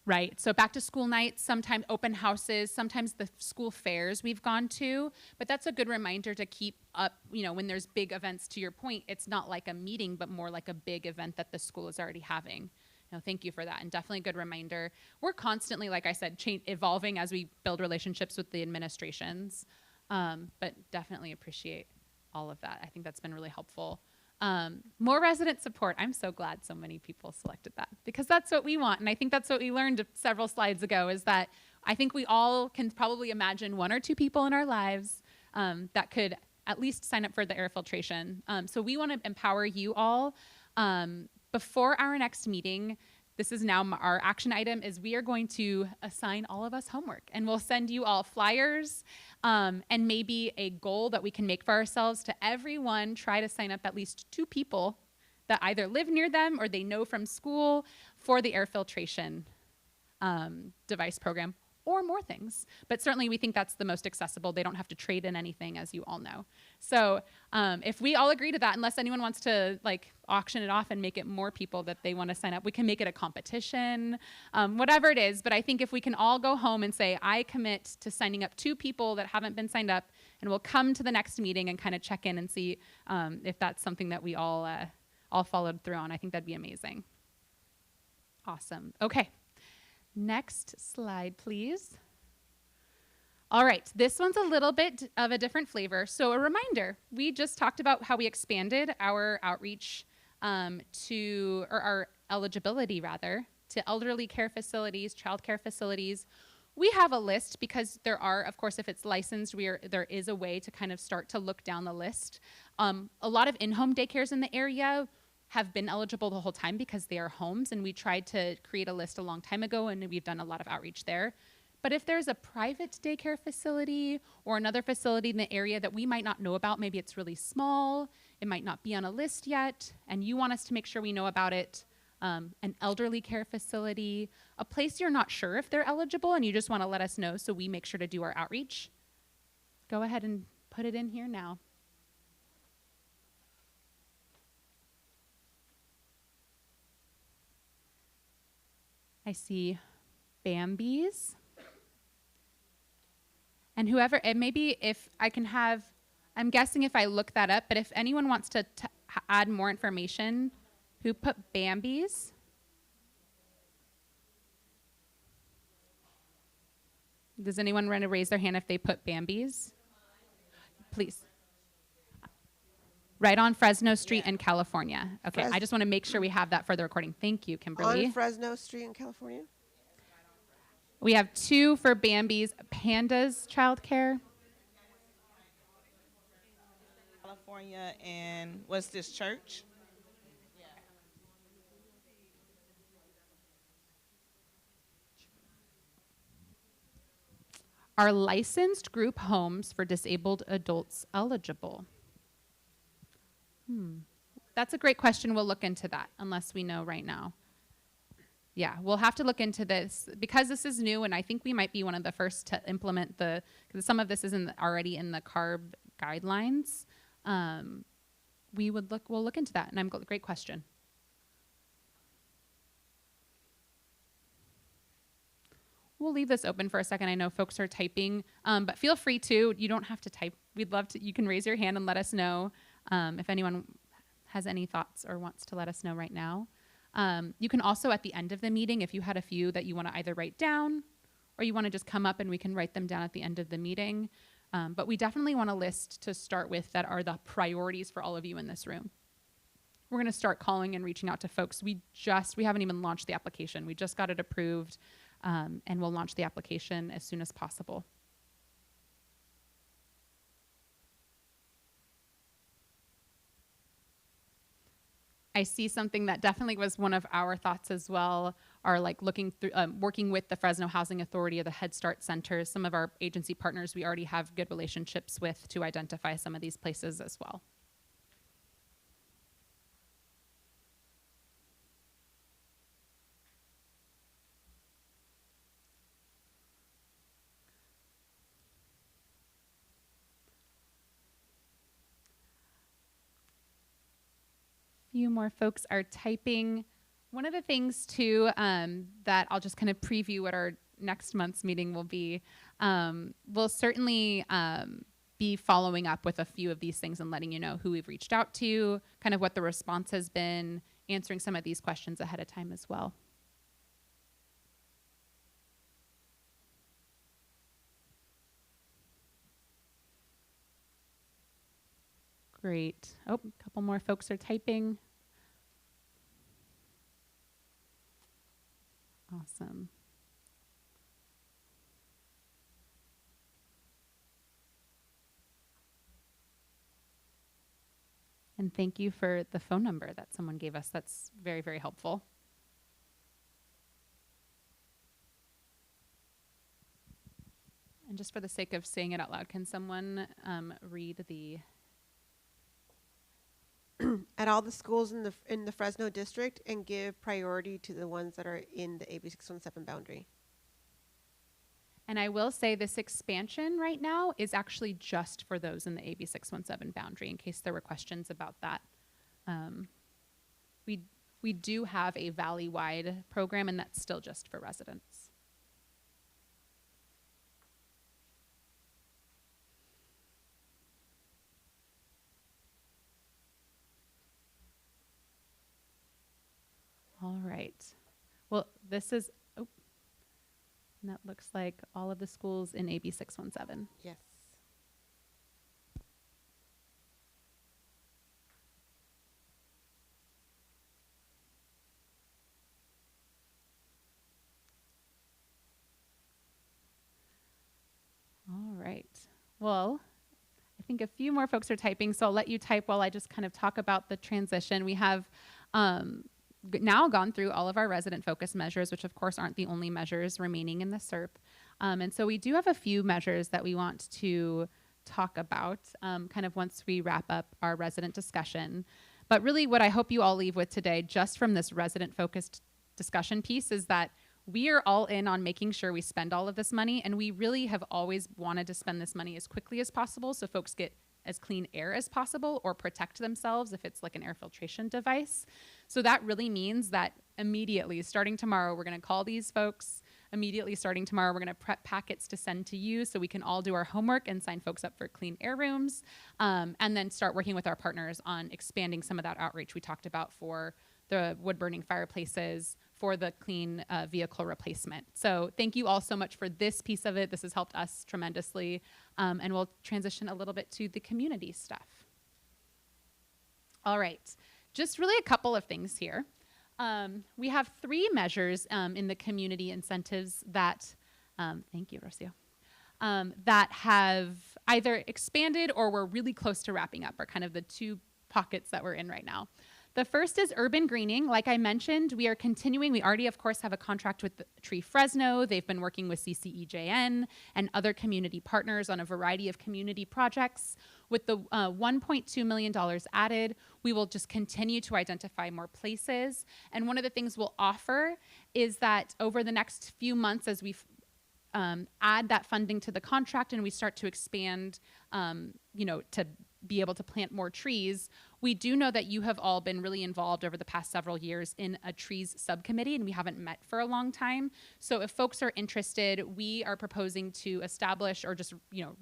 Right. So back to school nights, sometimes open houses, sometimes the school fairs we've gone to. But that's a good reminder to keep up, you know, when there's big events, to your point, it's not like a meeting, but more like a big event that the school is already having. No, thank you for that. And definitely a good reminder. We're constantly, like I said, evolving as we build relationships with the administrations. But definitely appreciate all of that. I think that's been really helpful. More resident support. I'm so glad so many people selected that, because that's what we want. And I think that's what we learned several slides ago, is that I think we all can probably imagine one or two people in our lives that could at least sign up for the air filtration. So we want to empower you all. Before our next meeting, this is now our action item, is we are going to assign all of us homework, and we'll send you all flyers and maybe a goal that we can make for ourselves to everyone try to sign up at least 2 people that either live near them or they know from school for the air filtration device program, or more things. But certainly we think that's the most accessible. They don't have to trade in anything, as you all know. So if we all agree to that, unless anyone wants to like auction it off and make it more people that they want to sign up, we can make it a competition, whatever it is. But I think if we can all go home and say, I commit to signing up 2 people that haven't been signed up, and we'll come to the next meeting and kind of check in and see if that's something that we all followed through on. I think that'd be amazing. Awesome. Okay. Next slide, please. All right, this one's a little bit of a different flavor. So a reminder, we just talked about how we expanded our outreach or our eligibility rather, to elderly care facilities, child care facilities. We have a list because there are, of course, if it's licensed, there is a way to kind of start to look down the list. A lot of in-home daycares in the area have been eligible the whole time because they are homes, and we tried to create a list a long time ago, and we've done a lot of outreach there. But if there's a private daycare facility or another facility in the area that we might not know about, maybe it's really small, it might not be on a list yet, and you want us to make sure we know about it, an elderly care facility, a place you're not sure if they're eligible and you just want to let us know so we make sure to do our outreach, go ahead and put it in here now. I see Bambi's. And whoever, and maybe if I can have, I'm guessing if I look that up, but if anyone wants to add more information, who put Bambi's? Does anyone want to raise their hand if they put Bambi's? Please. Right on Fresno Street in California. Okay, I just want to make sure we have that for the recording. Thank you, Kimberly. On Fresno Street in California? We have 2 for Bambi's. Panda's Childcare. California, and what's this church? Are licensed group homes for disabled adults eligible? That's a great question. We'll look into that, unless we know right now. Yeah, we'll have to look into this because this is new, and I think we might be one of the first to implement because some of this isn't already in the CARB guidelines. We'll look into that, and great question. We'll leave this open for a second. I know folks are typing, but feel free to. You don't have to type. We'd love to. You can raise your hand and let us know if anyone has any thoughts or wants to let us know right now. You can also, at the end of the meeting, if you had a few that you want to either write down or you want to just come up and we can write them down at the end of the meeting. But we definitely want a list to start with that are the priorities for all of you in this room. We're going to start calling and reaching out to folks. We haven't even launched the application. We just got it approved and we'll launch the application as soon as possible. I see something that definitely was one of our thoughts as well, are like looking through, working with the Fresno Housing Authority or the Head Start centers, some of our agency partners we already have good relationships with, to identify some of these places as well. Few more folks are typing. One of the things too that I'll just kind of preview what our next month's meeting will be, we'll certainly be following up with a few of these things and letting you know who we've reached out to, kind of what the response has been, answering some of these questions ahead of time as well. Great. Oh, a couple more folks are typing. Awesome. And thank you for the phone number that someone gave us. That's very, very helpful. And just for the sake of saying it out loud, can someone read the... At all the schools in the Fresno district, and give priority to the ones that are in the AB 617 boundary. And I will say this expansion right now is actually just for those in the AB 617 boundary, in case there were questions about that. We do have a valley-wide program, and that's still just for residents. All right. Well, this is, oh, and that looks like all of the schools in AB 617. Yes. All right. Well, I think a few more folks are typing, so I'll let you type while I just kind of talk about the transition. We have now gone through all of our resident focus measures, which of course aren't the only measures remaining in the SERP. And so we do have a few measures that we want to talk about kind of once we wrap up our resident discussion. But really what I hope you all leave with today, just from this resident focused discussion piece, is that we are all in on making sure we spend all of this money, and we really have always wanted to spend this money as quickly as possible so folks get as clean air as possible, or protect themselves if it's like an air filtration device. So that really means that immediately, starting tomorrow, we're gonna call these folks. Immediately starting tomorrow, we're gonna prep packets to send to you so we can all do our homework and sign folks up for clean air rooms, and then start working with our partners on expanding some of that outreach we talked about for the wood burning fireplaces, for the clean vehicle replacement. So thank you all so much for this piece of it. This has helped us tremendously. And we'll transition a little bit to the community stuff. All right, just really a couple of things here. We have 3 measures in the community incentives that, thank you, Rocio, that have either expanded or we're really close to wrapping up, are kind of the 2 pockets that we're in right now. The first is urban greening. Like I mentioned, we are continuing. We already, of course, have a contract with Tree Fresno. They've been working with CCEJN and other community partners on a variety of community projects. With the $1.2 million added, we will just continue to identify more places. And one of the things we'll offer is that over the next few months, as we add that funding to the contract and we start to expand, to be able to plant more trees, we do know that you have all been really involved over the past several years in a trees subcommittee, and we haven't met for a long time. So if folks are interested, we are proposing to establish or just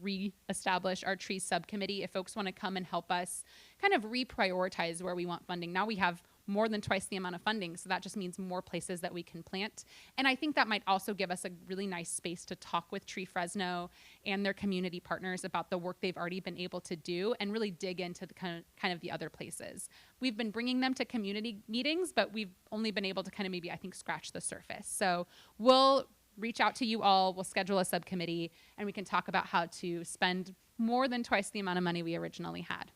re-establish our trees subcommittee. If folks want to come and help us kind of reprioritize where we want funding. Now we have more than twice the amount of funding, so that just means more places that we can plant. And I think that might also give us a really nice space to talk with Tree Fresno and their community partners about the work they've already been able to do and really dig into the kind of the other places. We've been bringing them to community meetings, but we've only been able to kind of maybe, I think, scratch the surface. So we'll reach out to you all. We'll schedule a subcommittee, and we can talk about how to spend more than twice the amount of money we originally had.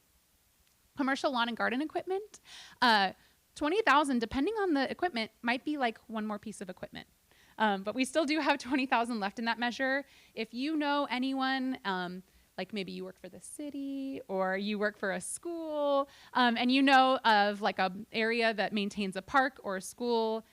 Commercial lawn and garden equipment, $20,000, depending on the equipment, might be like one more piece of equipment. But we still do have $20,000 left in that measure. If you know anyone, like maybe you work for the city or you work for a school, and you know of like an area that maintains a park or a school,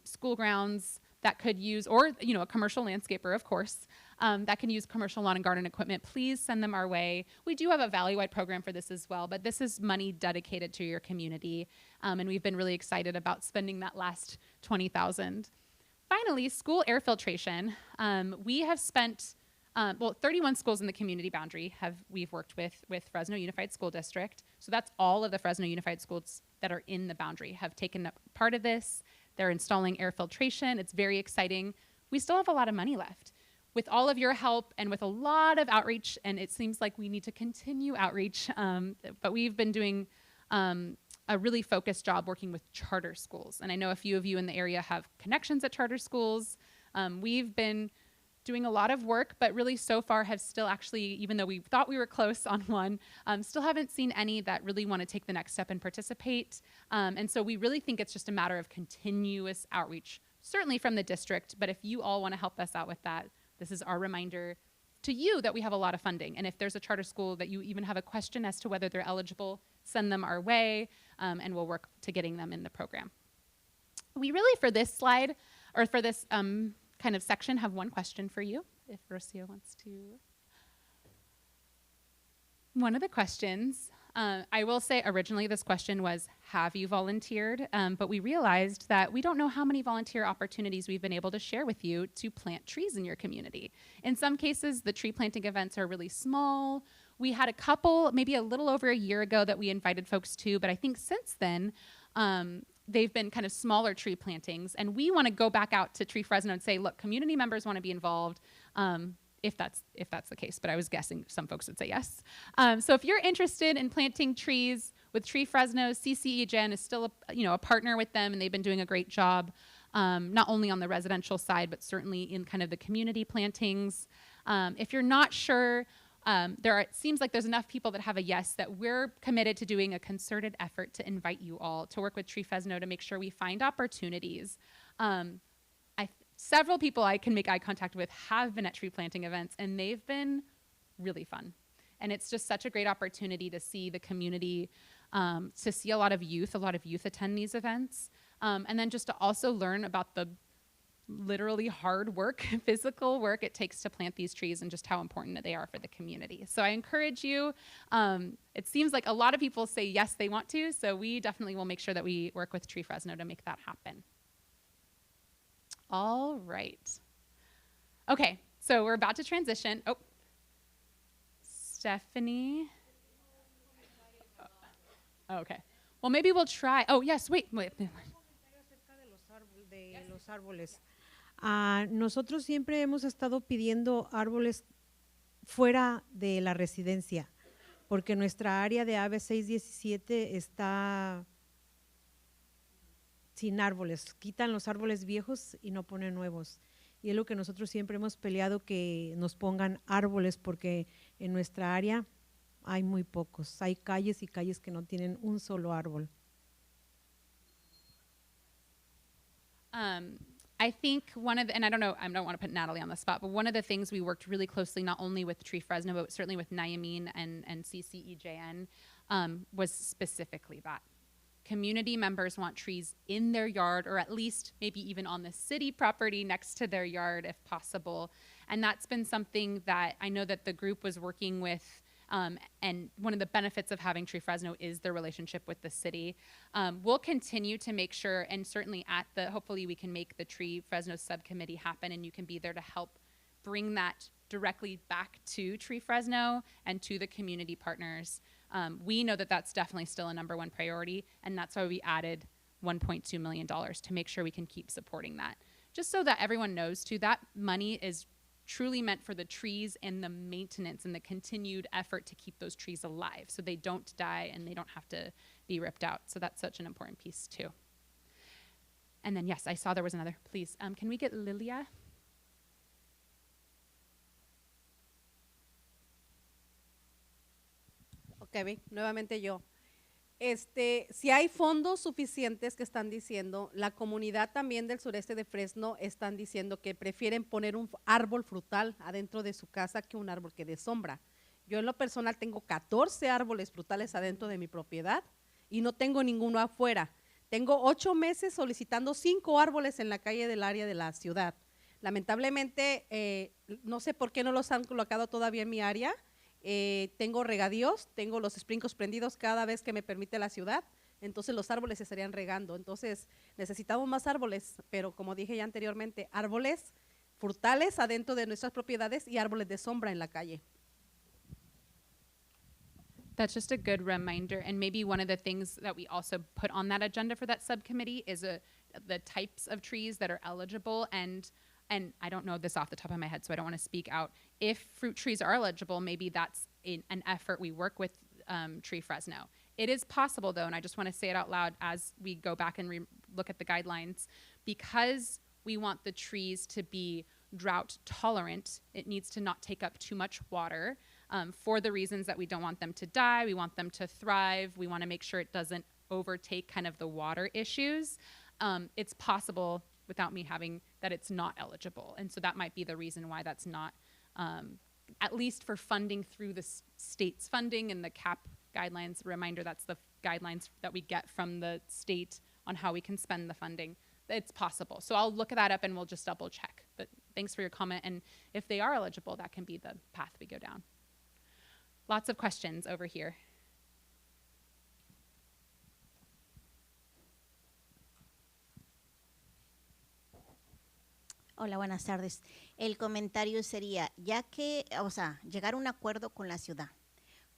school grounds that could use, or a commercial landscaper, of course, that can use commercial lawn and garden equipment, please send them our way. We do have a valley-wide program for this as well, but this is money dedicated to your community, and we've been really excited about spending that last $20,000. Finally, school air filtration. We have spent, 31 schools in the community boundary we've worked with Fresno Unified School District. So that's all of the Fresno Unified Schools that are in the boundary have taken up part of this. They're installing air filtration. It's very exciting. We still have a lot of money left. With all of your help and with a lot of outreach, and it seems like we need to continue outreach, but we've been doing a really focused job working with charter schools. And I know a few of you in the area have connections at charter schools. We've been doing a lot of work, but really so far have still actually, even though we thought we were close on one, still haven't seen any that really want to take the next step and participate. And so we really think it's just a matter of continuous outreach, certainly from the district, but if you all want to help us out with that, this is our reminder to you that we have a lot of funding. And if there's a charter school that you even have a question as to whether they're eligible, send them our way, and we'll work to getting them in the program. We really, for this slide, or for this kind of section, have one question for you, if Rocio wants to. One of the questions, I will say originally this question was, have you volunteered? But we realized that we don't know how many volunteer opportunities we've been able to share with you to plant trees in your community. In some cases, the tree planting events are really small. We had a couple, maybe a little over a year ago, that we invited folks to, but I think since then, they've been kind of smaller tree plantings, and we want to go back out to Tree Fresno and say, look, community members want to be involved, if that's the case, but I was guessing some folks would say yes. So if you're interested in planting trees with Tree Fresno, CCEJN is still a partner with them, and they've been doing a great job, not only on the residential side, but certainly in kind of the community plantings. If you're not sure, it seems like there's enough people that have a yes that we're committed to doing a concerted effort to invite you all to work with Tree Fresno to make sure we find opportunities. Several people I can make eye contact with have been at tree planting events, and they've been really fun. And it's just such a great opportunity to see the community, to see a lot of youth attend these events, and then just to also learn about the literally hard work, physical work it takes to plant these trees and just how important they are for the community. So I encourage you. It seems like a lot of people say yes, they want to, so we definitely will make sure that we work with Tree Fresno to make that happen. All right. Okay, so we're about to transition. Oh, Stephanie. Oh, okay. Well, maybe we'll try. Oh, yes, wait. Los árboles. Nosotros siempre hemos estado pidiendo árboles fuera de la residencia, porque nuestra área de AB 617 está sin árboles. Quitan los árboles viejos y no ponen nuevos. Y es lo que nosotros siempre hemos peleado, que nos pongan árboles, porque en nuestra área hay muy pocos. Hay calles y calles que no tienen un solo árbol. I think and I don't know, I don't want to put Natalie on the spot, but one of the things we worked really closely, not only with Tree Fresno, but certainly with Nyameen and CCEJN, was specifically that. Community members want trees in their yard, or at least maybe even on the city property next to their yard if possible. And that's been something that I know that the group was working with. And one of the benefits of having Tree Fresno is their relationship with the city. We'll continue to make sure, and certainly hopefully we can make the Tree Fresno subcommittee happen, and you can be there to help bring that directly back to Tree Fresno and to the community partners. We know that that's definitely still a #1 priority, and that's why we added $1.2 million to make sure we can keep supporting that. Just so that everyone knows too, that money is truly meant for the trees and the maintenance and the continued effort to keep those trees alive so they don't die and they don't have to be ripped out. So that's such an important piece too. And then yes, I saw there was another. Please, can we get Lilia? Ok, nuevamente yo. Si hay fondos suficientes que están diciendo, la comunidad también del sureste de Fresno están diciendo que prefieren poner un árbol frutal adentro de su casa que un árbol que dé sombra. Yo en lo personal tengo 14 árboles frutales adentro de mi propiedad y no tengo ninguno afuera. Tengo 8 meses solicitando 5 árboles en la calle del área de la ciudad. Lamentablemente, no sé por qué no los han colocado todavía en mi área. Tengo regadíos, tengo los sprinkles prendidos cada vez que me permite la ciudad, entonces los árboles se estarían regando. Entonces necesitamos más árboles, pero como dije ya anteriormente, árboles frutales adentro de nuestras propiedades y árboles de sombra en la calle. That's just a good reminder. And maybe one of the things that we also put on that agenda for that subcommittee is the types of trees that are eligible. And I don't know this off the top of my head, so I don't want to speak out. If fruit trees are eligible, maybe that's an effort we work with Tree Fresno. It is possible, though, and I just want to say it out loud as we go back and look at the guidelines, because we want the trees to be drought tolerant, it needs to not take up too much water for the reasons that we don't want them to die, we want them to thrive, we want to make sure it doesn't overtake kind of the water issues. It's possible without me having that it's not eligible. And so that might be the reason why that's not, at least for funding through the state's funding and the CAP guidelines. Reminder, that's the guidelines that we get from the state on how we can spend the funding. It's possible. So I'll look that up and we'll just double check. But thanks for your comment. And if they are eligible, that can be the path we go down. Lots of questions over here. Hola, buenas tardes. El comentario sería, ya que, o sea, llegar a un acuerdo con la ciudad,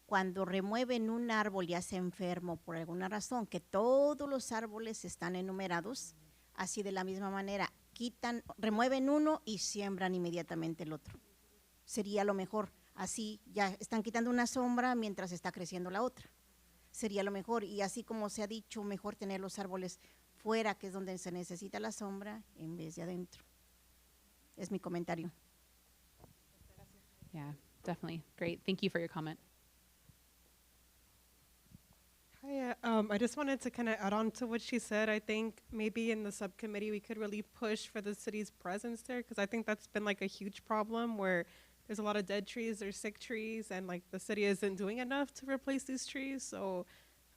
cuando remueven un árbol ya sea enfermo por alguna razón, que todos los árboles están enumerados, así de la misma manera, remueven uno y siembran inmediatamente el otro. Sería lo mejor, así ya están quitando una sombra mientras está creciendo la otra. Sería lo mejor, y así como se ha dicho, mejor tener los árboles fuera, que es donde se necesita la sombra, en vez de adentro. Es mi comentario. Yeah, definitely. Great. Thank you for your comment. Hi, I just wanted to kind of add on to what she said. I think maybe in the subcommittee we could really push for the city's presence there, because I think that's been like a huge problem where there's a lot of dead trees, there's sick trees, and like the city isn't doing enough to replace these trees. So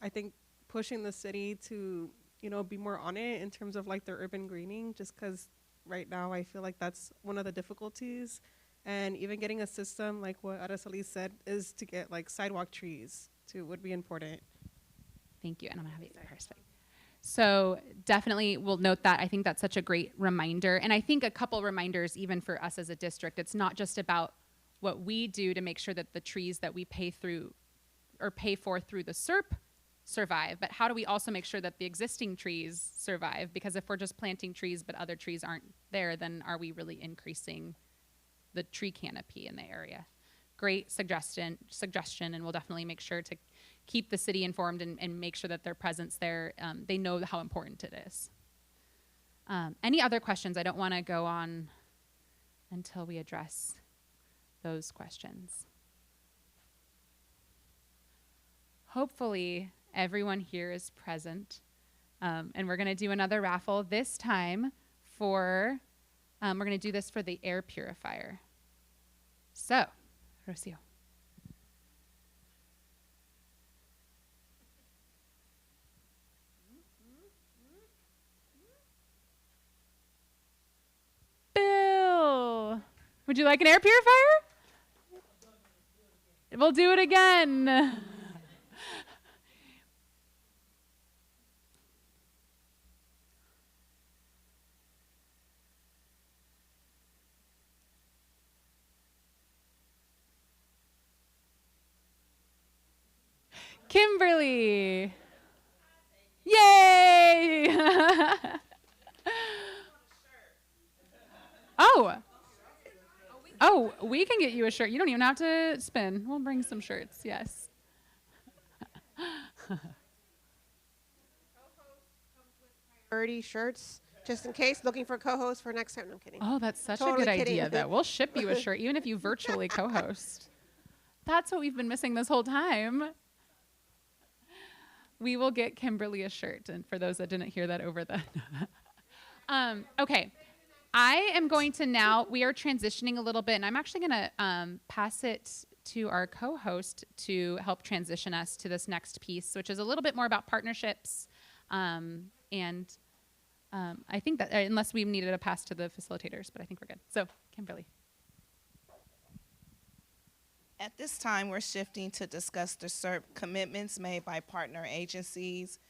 I think pushing the city to, you know, be more on it in terms of like their urban greening, just because right now I feel like that's one of the difficulties. And even getting a system like what Araceli said is to get like sidewalk trees too would be important. Thank you. And I'm going to have you first. So definitely we'll note that. I think that's such a great reminder. And I think a couple reminders even for us as a district. It's not just about what we do to make sure that the trees that we pay for through the SERP survive, but how do we also make sure that the existing trees survive? Because if we're just planting trees but other trees aren't there, then are we really increasing the tree canopy in the area? Great suggestion, and we'll definitely make sure to keep the city informed and make sure that their presence there, they know how important it is. Any other questions? I don't want to go on until we address those questions. Hopefully, everyone here is present. And we're going to do another raffle this time for, we're going to do this for the air purifier. So, Rocio. Bill, would you like an air purifier? We'll do it again. Kimberly. Yay! Oh, we can get you a shirt. You don't even have to spin. We'll bring some shirts, yes. Priority shirts, just in case, looking for co-hosts for next time. No, I'm kidding. Oh, that's such Totally a good kidding. idea, though. We'll ship you a shirt, even if you virtually co-host. That's what we've been missing this whole time. We will get Kimberly a shirt, and for those that didn't hear that over the okay. I am going to now, we are transitioning a little bit, and I'm actually going to pass it to our co-host to help transition us to this next piece, which is a little bit more about partnerships. I think that, unless we needed a pass to the facilitators, but I think we're good. So, Kimberly. At this time, we're shifting to discuss the CERP commitments made by partner agencies,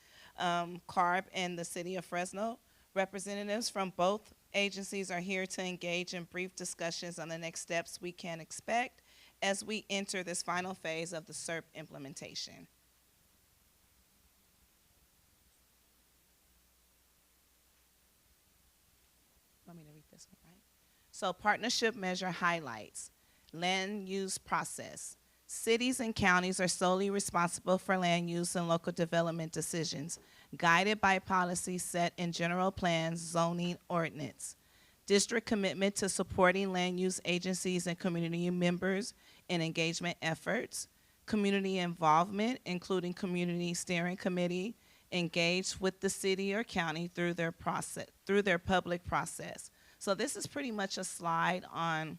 CARB and the City of Fresno. Representatives from both agencies are here to engage in brief discussions on the next steps we can expect as we enter this final phase of the CERP implementation. Want me to read this one, right? So, partnership measure highlights. Land use process. Cities and counties are solely responsible for land use and local development decisions, guided by policies set in general plans, zoning, ordinance. District commitment to supporting land use agencies and community members in engagement efforts. Community involvement, including community steering committee, engaged with the city or county through their public process. So this is pretty much a slide on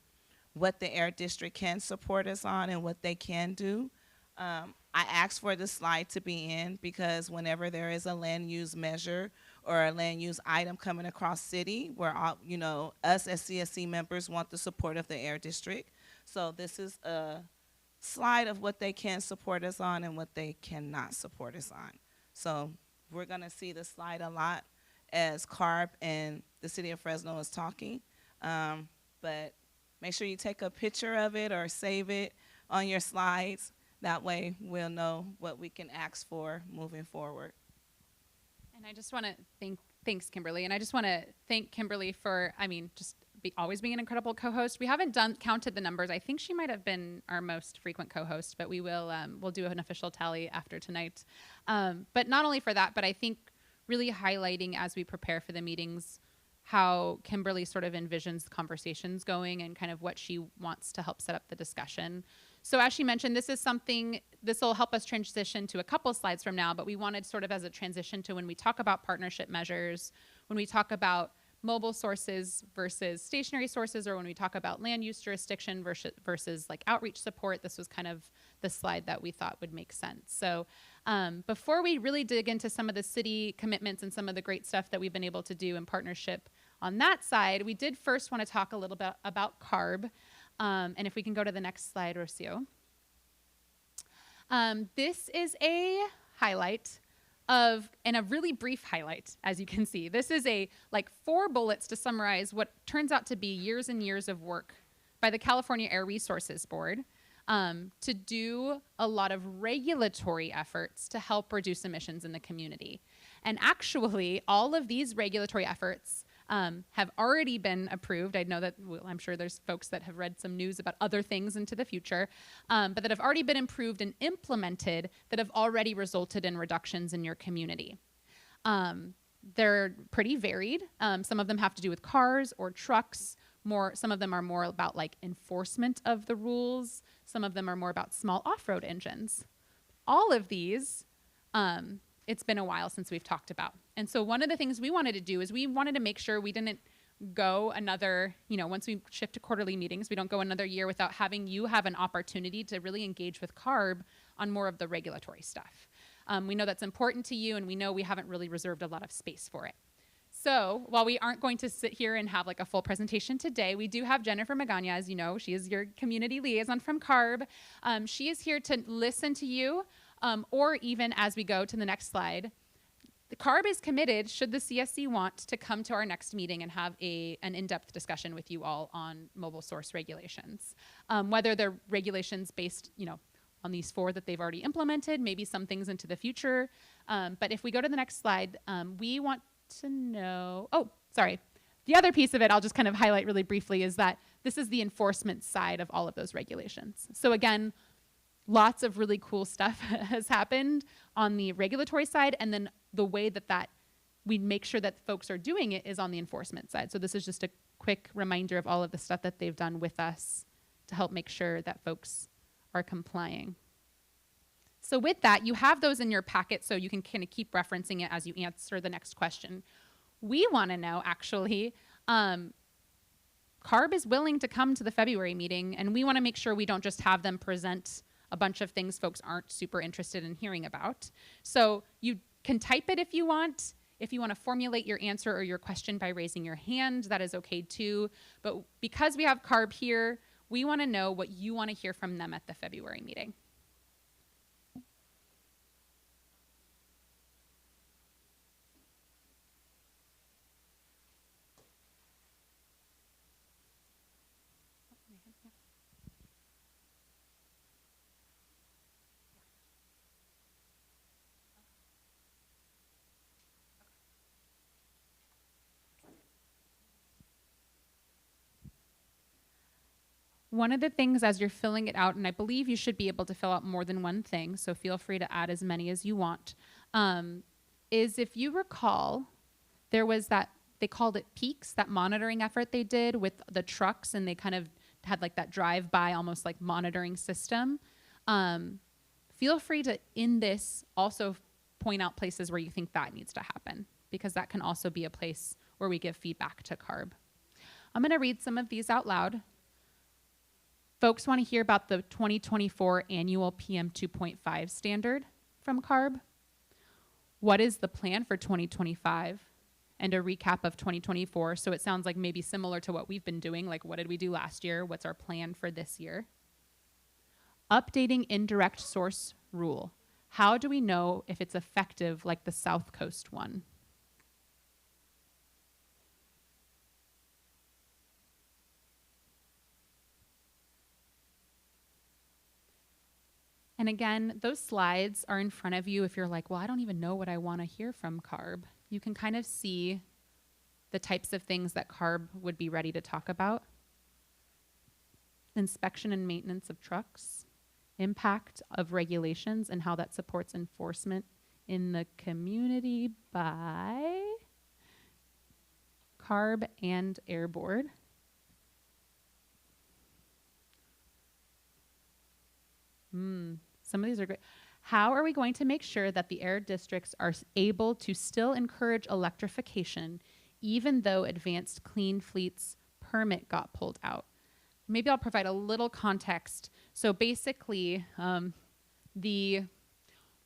what the Air District can support us on and what they can do. I asked for this slide to be in because whenever there is a land use measure or a land use item coming across city, where all, us as CSC members want the support of the Air District. So this is a slide of what they can support us on and what they cannot support us on. So we're gonna see the slide a lot as CARB and the City of Fresno is talking, but make sure you take a picture of it or save it on your slides. That way we'll know what we can ask for moving forward. And I just want to thanks, Kimberly. And I just want to thank Kimberly for, always being an incredible co-host. We haven't counted the numbers. I think she might have been our most frequent co-host, but we will, we'll do an official tally after tonight. But not only for that, but I think really highlighting as we prepare for the meetings, how Kimberly sort of envisions conversations going and kind of what she wants to help set up the discussion. So as she mentioned, this will help us transition to a couple slides from now, but we wanted sort of as a transition to when we talk about partnership measures, when we talk about mobile sources versus stationary sources, or when we talk about land use jurisdiction versus like outreach support, this was kind of the slide that we thought would make sense. So before we really dig into some of the city commitments and some of the great stuff that we've been able to do in partnership on that side, we did first want to talk a little bit about CARB. And if we can go to the next slide, Rocio. This is a highlight and a really brief highlight, as you can see. This is like 4 bullets to summarize what turns out to be years and years of work by the California Air Resources Board to do a lot of regulatory efforts to help reduce emissions in the community. And actually, all of these regulatory efforts have already been approved. I know that, I'm sure there's folks that have read some news about other things into the future, but that have already been improved and implemented that have already resulted in reductions in your community. They're pretty varied. Some of them have to do with cars or trucks. Some of them are more about like enforcement of the rules. Some of them are more about small off-road engines. All of these, it's been a while since we've talked about. And so one of the things we wanted to do is we wanted to make sure we didn't go another, once we shift to quarterly meetings, we don't go another year without having you have an opportunity to really engage with CARB on more of the regulatory stuff. We know that's important to you, and we know we haven't really reserved a lot of space for it. So while we aren't going to sit here and have like a full presentation today, we do have Jennifer Magana, as you know. She is your community liaison from CARB. She is here to listen to you, or even as we go to the next slide. The CARB is committed, should the CSC want, to come to our next meeting and have an in-depth discussion with you all on mobile source regulations. Whether they're regulations based, on these 4 that they've already implemented, maybe some things into the future. But if we go to the next slide, we want to know, the other piece of it I'll just kind of highlight really briefly is that this is the enforcement side of all of those regulations. So again, lots of really cool stuff has happened on the regulatory side, and then the way that we make sure that folks are doing it is on the enforcement side. So this is just a quick reminder of all of the stuff that they've done with us to help make sure that folks are complying. So with that, you have those in your packet so you can kind of keep referencing it as you answer the next question. We want to know, actually, CARB is willing to come to the February meeting, and we want to make sure we don't just have them present a bunch of things folks aren't super interested in hearing about. So you can type it if you want. If you want to formulate your answer or your question by raising your hand, that is okay too. But because we have CARB here, we want to know what you want to hear from them at the February meeting. One of the things as you're filling it out, and I believe you should be able to fill out more than one thing, so feel free to add as many as you want, is if you recall, there was that, they called it Peaks, that monitoring effort they did with the trucks, and they kind of had like that drive-by, almost like monitoring system. Feel free to, in this, also point out places where you think that needs to happen, because that can also be a place where we give feedback to CARB. I'm gonna read some of these out loud. Folks want to hear about the 2024 annual PM 2.5 standard from CARB. What is the plan for 2025? And a recap of 2024. So it sounds like maybe similar to what we've been doing, like what did we do last year? What's our plan for this year? Updating indirect source rule. How do we know if it's effective like the South Coast one? And again, those slides are in front of you if you're like, well, I don't even know what I want to hear from CARB. You can kind of see the types of things that CARB would be ready to talk about. Inspection and maintenance of trucks, impact of regulations and how that supports enforcement in the community by CARB and Air Board. Some of these are great. How are we going to make sure that the air districts are able to still encourage electrification even though advanced clean fleets permit got pulled out? Maybe I'll provide a little context. So basically, the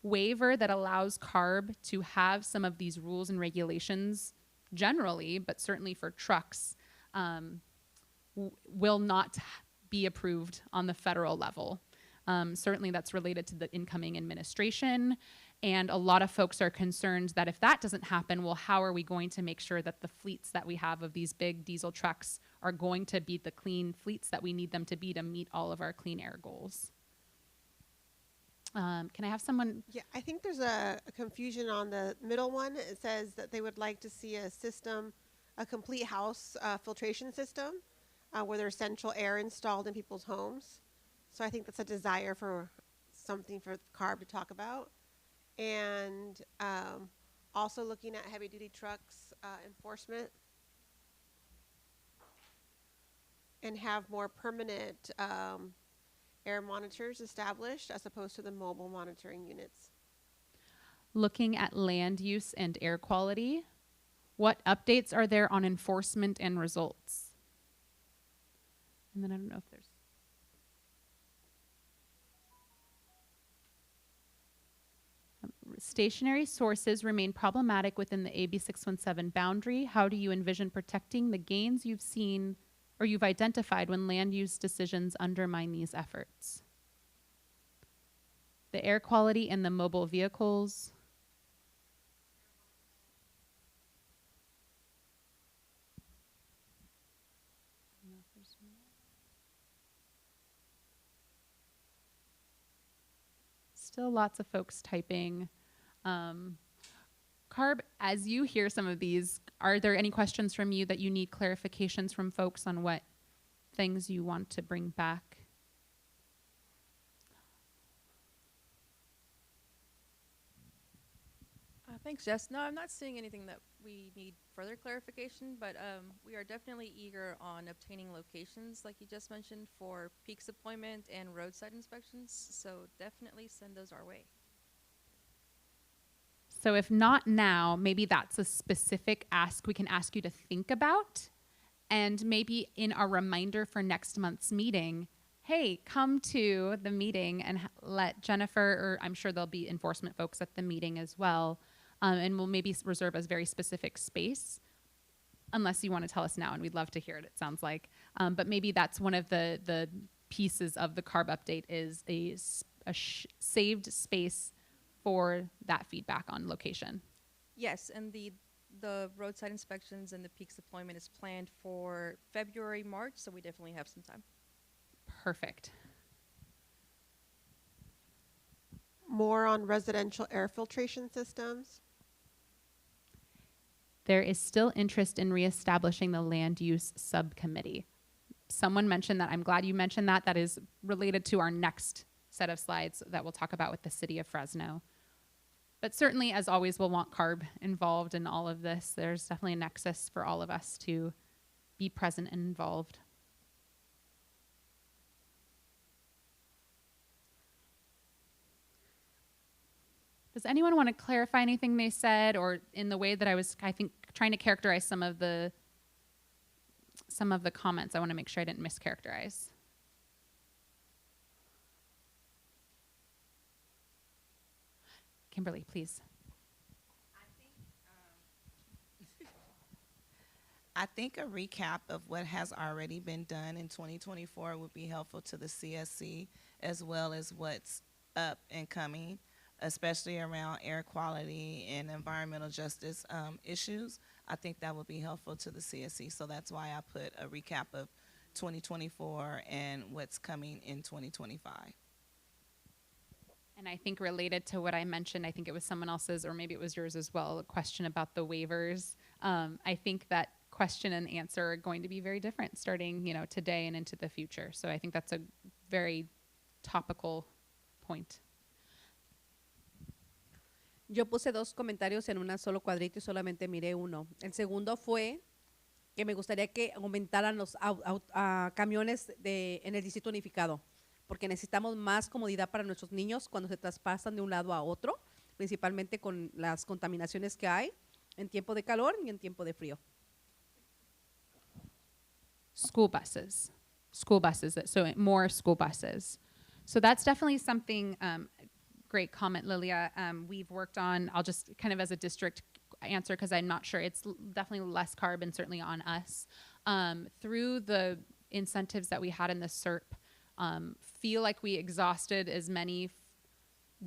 waiver that allows CARB to have some of these rules and regulations generally, but certainly for trucks, will not be approved on the federal level. Certainly that's related to the incoming administration, and a lot of folks are concerned that if that doesn't happen, well, how are we going to make sure that the fleets that we have of these big diesel trucks are going to be the clean fleets that we need them to be to meet all of our clean air goals? Can I have someone? Yeah, I think there's a confusion on the middle one. It says that they would like to see a system, a complete house filtration system where there's central air installed in people's homes. So I think that's a desire for something for CARB to talk about. And also looking at heavy duty trucks enforcement and have more permanent air monitors established as opposed to the mobile monitoring units. Looking at land use and air quality, what updates are there on enforcement and results? And then I don't know if there's stationary sources remain problematic within the AB 617 boundary. How do you envision protecting the gains you've seen or you've identified when land use decisions undermine these efforts? The air quality and the mobile vehicles. Still lots of folks typing. CARB, as you hear some of these, are there any questions from you that you need clarifications from folks on what things you want to bring back? Thanks, Jess. No, I'm not seeing anything that we need further clarification, but we are definitely eager on obtaining locations, like you just mentioned, for peaks deployment and roadside inspections. So definitely send those our way. So if not now, maybe that's a specific ask we can ask you to think about. And maybe in our reminder for next month's meeting, hey, come to the meeting and let Jennifer, or I'm sure there'll be enforcement folks at the meeting as well, and we'll maybe reserve a very specific space, unless you want to tell us now, and we'd love to hear it, it sounds like. But maybe that's one of the pieces of the CARB update is a saved space for that feedback on location. Yes, and the roadside inspections and the peaks deployment is planned for February, March, so we definitely have some time. Perfect. More on residential air filtration systems. There is still interest in reestablishing the land use subcommittee. Someone mentioned that. I'm glad you mentioned that. That is related to our next set of slides that we'll talk about with the city of Fresno. But certainly, as always, we'll want CARB involved in all of this. There's definitely a nexus for all of us to be present and involved. Does anyone want to clarify anything they said, or in the way that I think, trying to characterize some of the comments? I want to make sure I didn't mischaracterize. Kimberly, please. I think a recap of what has already been done in 2024 would be helpful to the CSC, as well as what's up and coming, especially around air quality and environmental justice issues. I think that would be helpful to the CSC. So that's why I put a recap of 2024 and what's coming in 2025. And I think related to what I mentioned, I think it was someone else's, or maybe it was yours as well, a question about the waivers. I think that question and answer are going to be very different starting, today and into the future. So I think that's a very topical point. Yo puse dos comentarios en un solo cuadrito y solamente miré uno. El segundo fue que me gustaría que aumentaran los camiones en el distrito unificado, porque necesitamos más comodidad para nuestros niños cuando se traspasan de un lado a otro, principalmente con las contaminaciones que hay en tiempo de calor y en tiempo de frío. School buses, so more school buses. So that's definitely something, great comment, Lilia. We've worked on, I'll just kind of as a district answer, because I'm not sure, it's definitely less CARB and certainly on us. Through the incentives that we had in the CERP, feel like we exhausted as many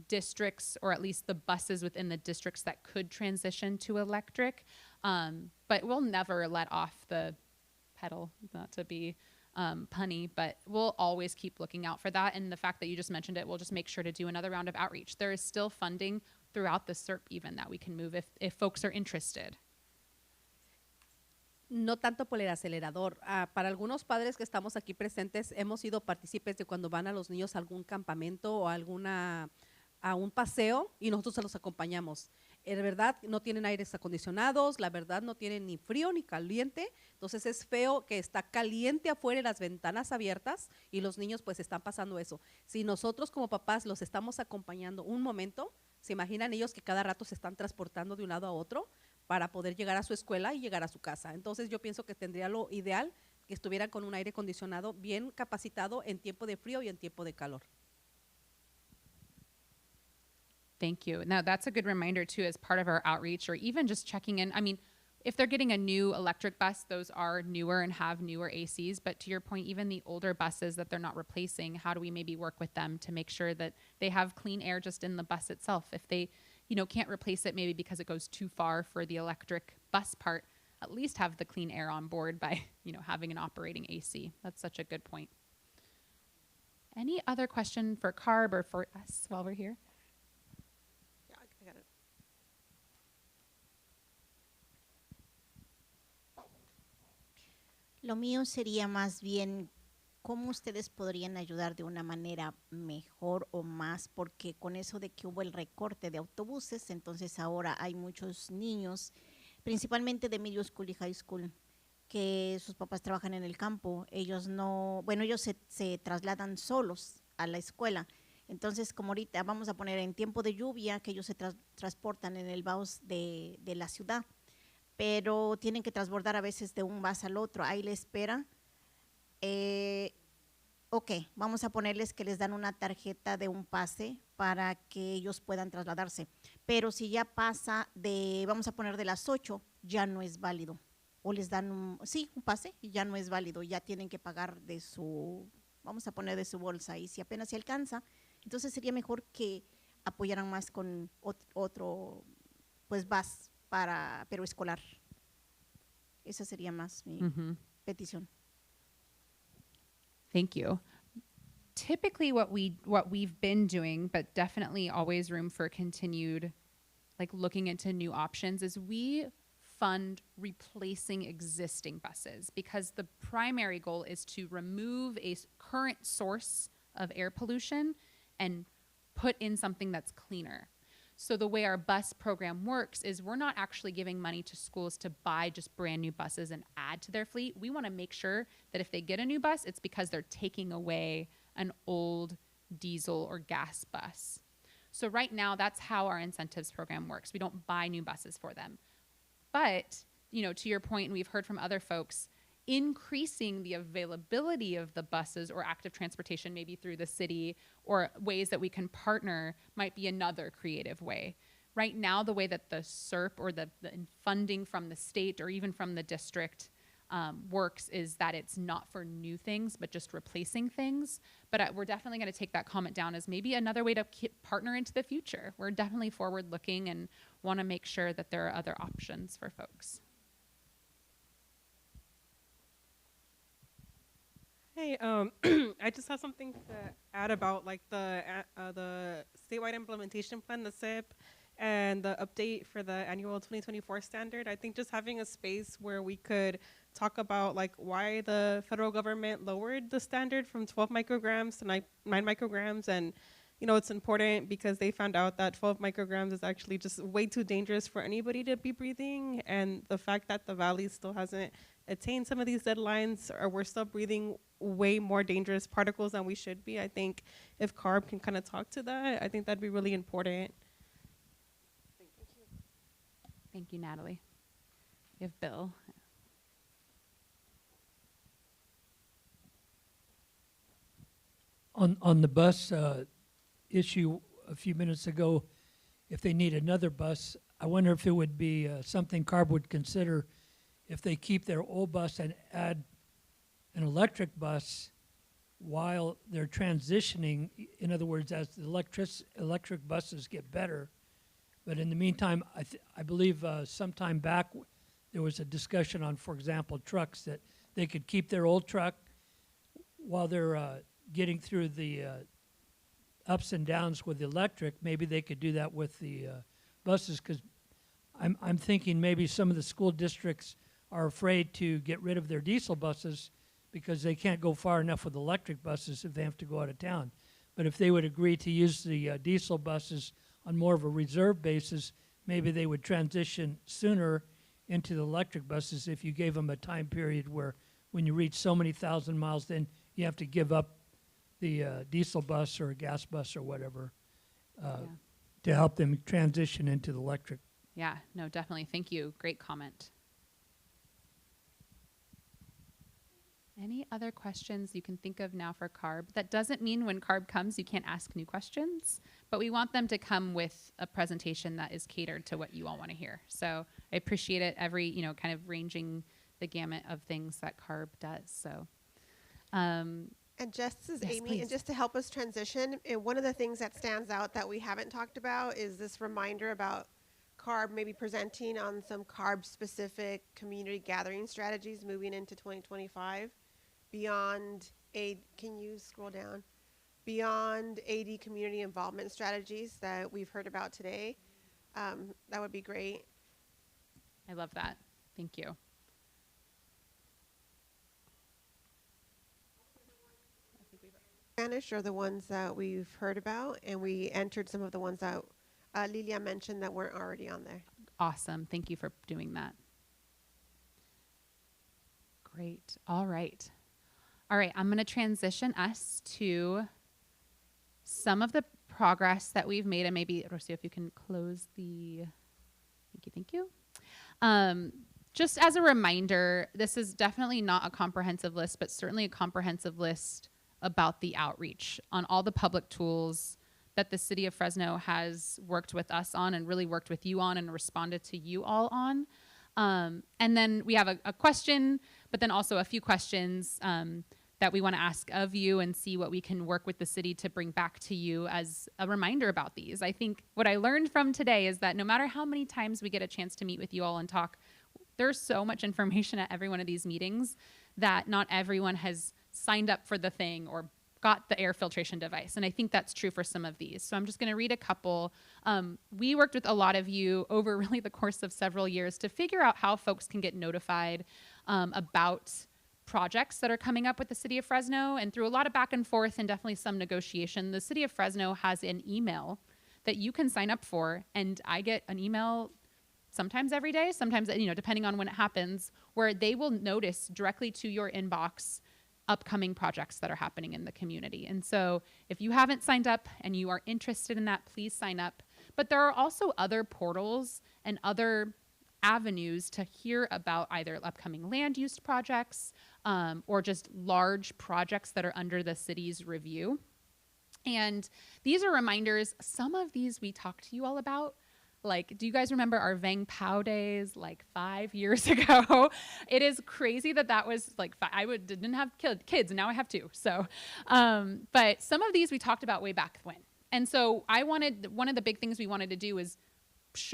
districts, or at least the buses within the districts that could transition to electric. But we'll never let off the pedal, not to be punny, but we'll always keep looking out for that. And the fact that you just mentioned it, we'll just make sure to do another round of outreach. There is still funding throughout the CERP even that we can move if folks are interested. No tanto por el acelerador. Para algunos padres que estamos aquí presentes, hemos sido partícipes de cuando van a los niños a algún campamento o a un paseo y nosotros se los acompañamos. En verdad no tienen aires acondicionados, la verdad no tienen ni frío ni caliente, entonces es feo que está caliente afuera y las ventanas abiertas y los niños pues están pasando eso. Si nosotros como papás los estamos acompañando un momento, se imaginan ellos que cada rato se están transportando de un lado a otro para poder llegar a su escuela y llegar a su casa. Entonces yo pienso que tendría lo ideal que estuvieran con un aire acondicionado bien capacitado en tiempo de frío y en tiempo de calor. Thank you. Now that's a good reminder too, as part of our outreach, or even just checking in. I mean, if they're getting a new electric bus, those are newer and have newer ACs. But to your point, even the older buses that they're not replacing, how do we maybe work with them to make sure that they have clean air just in the bus itself? If they, can't replace it maybe because it goes too far for the electric bus part, at least have the clean air on board by, having an operating AC. That's such a good point. Any other question for CARB or for us while we're here? Lo mío sería más bien cómo ustedes podrían ayudar de una manera mejor o más, porque con eso de que hubo el recorte de autobuses, entonces ahora hay muchos niños principalmente de middle school y high school, que sus papás trabajan en el campo. Ellos no, bueno, ellos se trasladan solos a la escuela. Entonces, como ahorita vamos a poner en tiempo de lluvia, que ellos se transportan en el bus de la ciudad, pero tienen que transbordar a veces de un bus al otro. Ahí le espera. Ok, vamos a ponerles que les dan una tarjeta de un pase para que ellos puedan trasladarse. Pero si ya pasa vamos a poner de las 8, ya no es válido. O les dan un pase y ya no es válido. Ya tienen que pagar vamos a poner de su bolsa. Y si apenas se alcanza, entonces sería mejor que apoyaran más con otro, pues, bus pero escolar. Esa sería más mi petición. Thank you. Typically what we've been doing, but definitely always room for continued like looking into new options, is we fund replacing existing buses, because the primary goal is to remove a current source of air pollution and put in something that's cleaner. So the way our bus program works is we're not actually giving money to schools to buy just brand new buses and add to their fleet. We want to make sure that if they get a new bus, it's because they're taking away an old diesel or gas bus. So right now, that's how our incentives program works. We don't buy new buses for them. But, to your point, and we've heard from other folks, increasing the availability of the buses or active transportation, maybe through the city, or ways that we can partner, might be another creative way. Right now, the way that the SERP or the funding from the state or even from the district works is that it's not for new things, but just replacing things. But we're definitely going to take that comment down as maybe another way to partner into the future. We're definitely forward looking and want to make sure that there are other options for folks. Hey, I just have something to add about like the statewide implementation plan, the SIP, and the update for the annual 2024 standard. I think just having a space where we could talk about like why the federal government lowered the standard from 12 micrograms to 9 micrograms, and it's important because they found out that 12 micrograms is actually just way too dangerous for anybody to be breathing, and the fact that the valley still hasn't attained some of these deadlines, or we're still breathing way more dangerous particles than we should be. I think if CARB can kind of talk to that, I think that'd be really important. Thank you, Natalie. We have Bill. On the bus issue a few minutes ago, if they need another bus, I wonder if it would be something CARB would consider if they keep their old bus and add an electric bus while they're transitioning. In other words, as the electric buses get better. But in the meantime, I believe sometime back there was a discussion on, for example, trucks, that they could keep their old truck while they're getting through the ups and downs with the electric. Maybe they could do that with the buses, because I'm thinking maybe some of the school districts are afraid to get rid of their diesel buses because they can't go far enough with electric buses if they have to go out of town. But if they would agree to use the diesel buses on more of a reserve basis, maybe they would transition sooner into the electric buses if you gave them a time period where when you reach so many thousand miles, then you have to give up the diesel bus or a gas bus or whatever to help them transition into the electric. Yeah, no, definitely. Thank you. Great comment. Any other questions you can think of now for CARB? That doesn't mean when CARB comes, you can't ask new questions, but we want them to come with a presentation that is catered to what you all want to hear. So I appreciate it, kind of ranging the gamut of things that CARB does. So, and just as yes, Amy, please. and just to help us transition, and one of the things that stands out that we haven't talked about is this reminder about CARB maybe presenting on some CARB-specific community gathering strategies moving into 2025 beyond aid. Can you scroll down? Beyond AD community involvement strategies that we've heard about today. That would be great. I love that. Thank you. Spanish are the ones that we've heard about, and we entered some of the ones that Lilia mentioned that weren't already on there. Awesome. Thank you for doing that. Great. All right. All right. I'm going to transition us to some of the progress that we've made, and maybe, Rocio, if you can close the, thank you. Just as a reminder, this is definitely not a comprehensive list, but certainly a comprehensive list about the outreach on all the public tools that the city of Fresno has worked with us on and really worked with you on and responded to you all on. And then we have a question, but then also a few questions that we want to ask of you and see what we can work with the city to bring back to you as a reminder about these. I think what I learned from today is that no matter how many times we get a chance to meet with you all and talk, there's so much information at every one of these meetings that not everyone has signed up for the thing or got the air filtration device. And I think that's true for some of these. So I'm just going to read a couple. We worked with a lot of you over really the course of several years to figure out how folks can get notified about projects that are coming up with the city of Fresno. And through a lot of back and forth and definitely some negotiation, the city of Fresno has an email that you can sign up for. And I get an email sometimes every day, sometimes, depending on when it happens, where they will notice directly to your inbox upcoming projects that are happening in the community. And so if you haven't signed up and you are interested in that, please sign up. But there are also other portals and other avenues to hear about either upcoming land use projects or just large projects that are under the city's review. And these are reminders. Some of these we talked to you all about. Like, do you guys remember our Vang Pao days like 5 years ago? It is crazy that was like, didn't have kids and now I have two. So, but some of these we talked about way back when. And so one of the big things we wanted to do is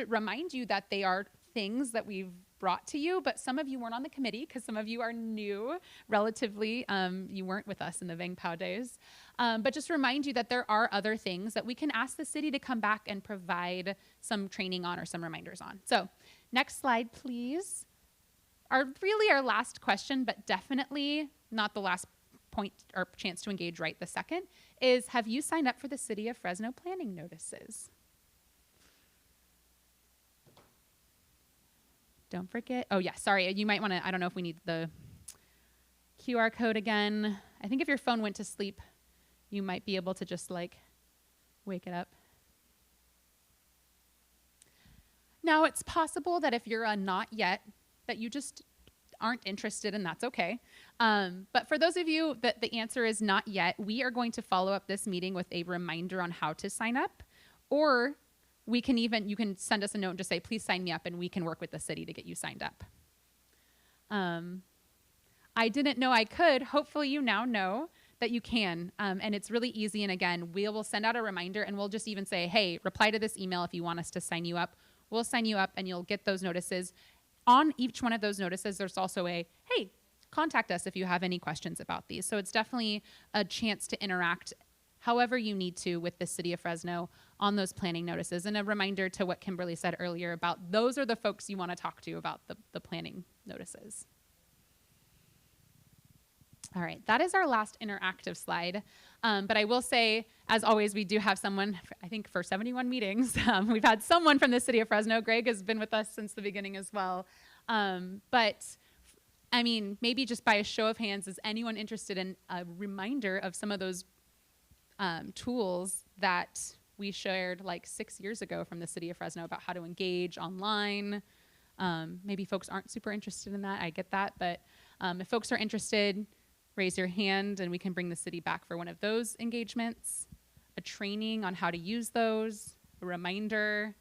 remind you that they are things that we've brought to you, but some of you weren't on the committee because some of you are new relatively. You weren't with us in the Vang Pao days. But just remind you that there are other things that we can ask the city to come back and provide some training on or some reminders on. So next slide, please. Our last question, but definitely not the last point or chance to engage right the second, is have you signed up for the City of Fresno planning notices? Don't forget. Oh, yeah, sorry. You might want to, I don't know if we need the QR code again. I think if your phone went to sleep, you might be able to just like wake it up. Now, it's possible that if you're a not yet, that you just aren't interested, and that's okay. But for those of you that the answer is not yet, we are going to follow up this meeting with a reminder on how to sign up, or you can send us a note and just say, please sign me up, and we can work with the city to get you signed up. I didn't know I could. Hopefully you now know that you can. And it's really easy. And again, we will send out a reminder and we'll just even say, hey, reply to this email if you want us to sign you up. We'll sign you up and you'll get those notices. On each one of those notices, there's also a, hey, contact us if you have any questions about these. So it's definitely a chance to interact however you need to with the city of Fresno on those planning notices. And a reminder to what Kimberly said earlier about those are the folks you want to talk to about the planning notices. All right, that is our last interactive slide. But I will say, as always, we do have someone, I think for 71 meetings, we've had someone from the city of Fresno. Greg has been with us since the beginning as well. But I mean, maybe just by a show of hands, is anyone interested in a reminder of some of those tools that we shared like 6 years ago from the city of Fresno about how to engage online? Maybe folks aren't super interested in that, I get that, but if folks are interested, raise your hand and we can bring the city back for one of those engagements, a training on how to use those, a reminder.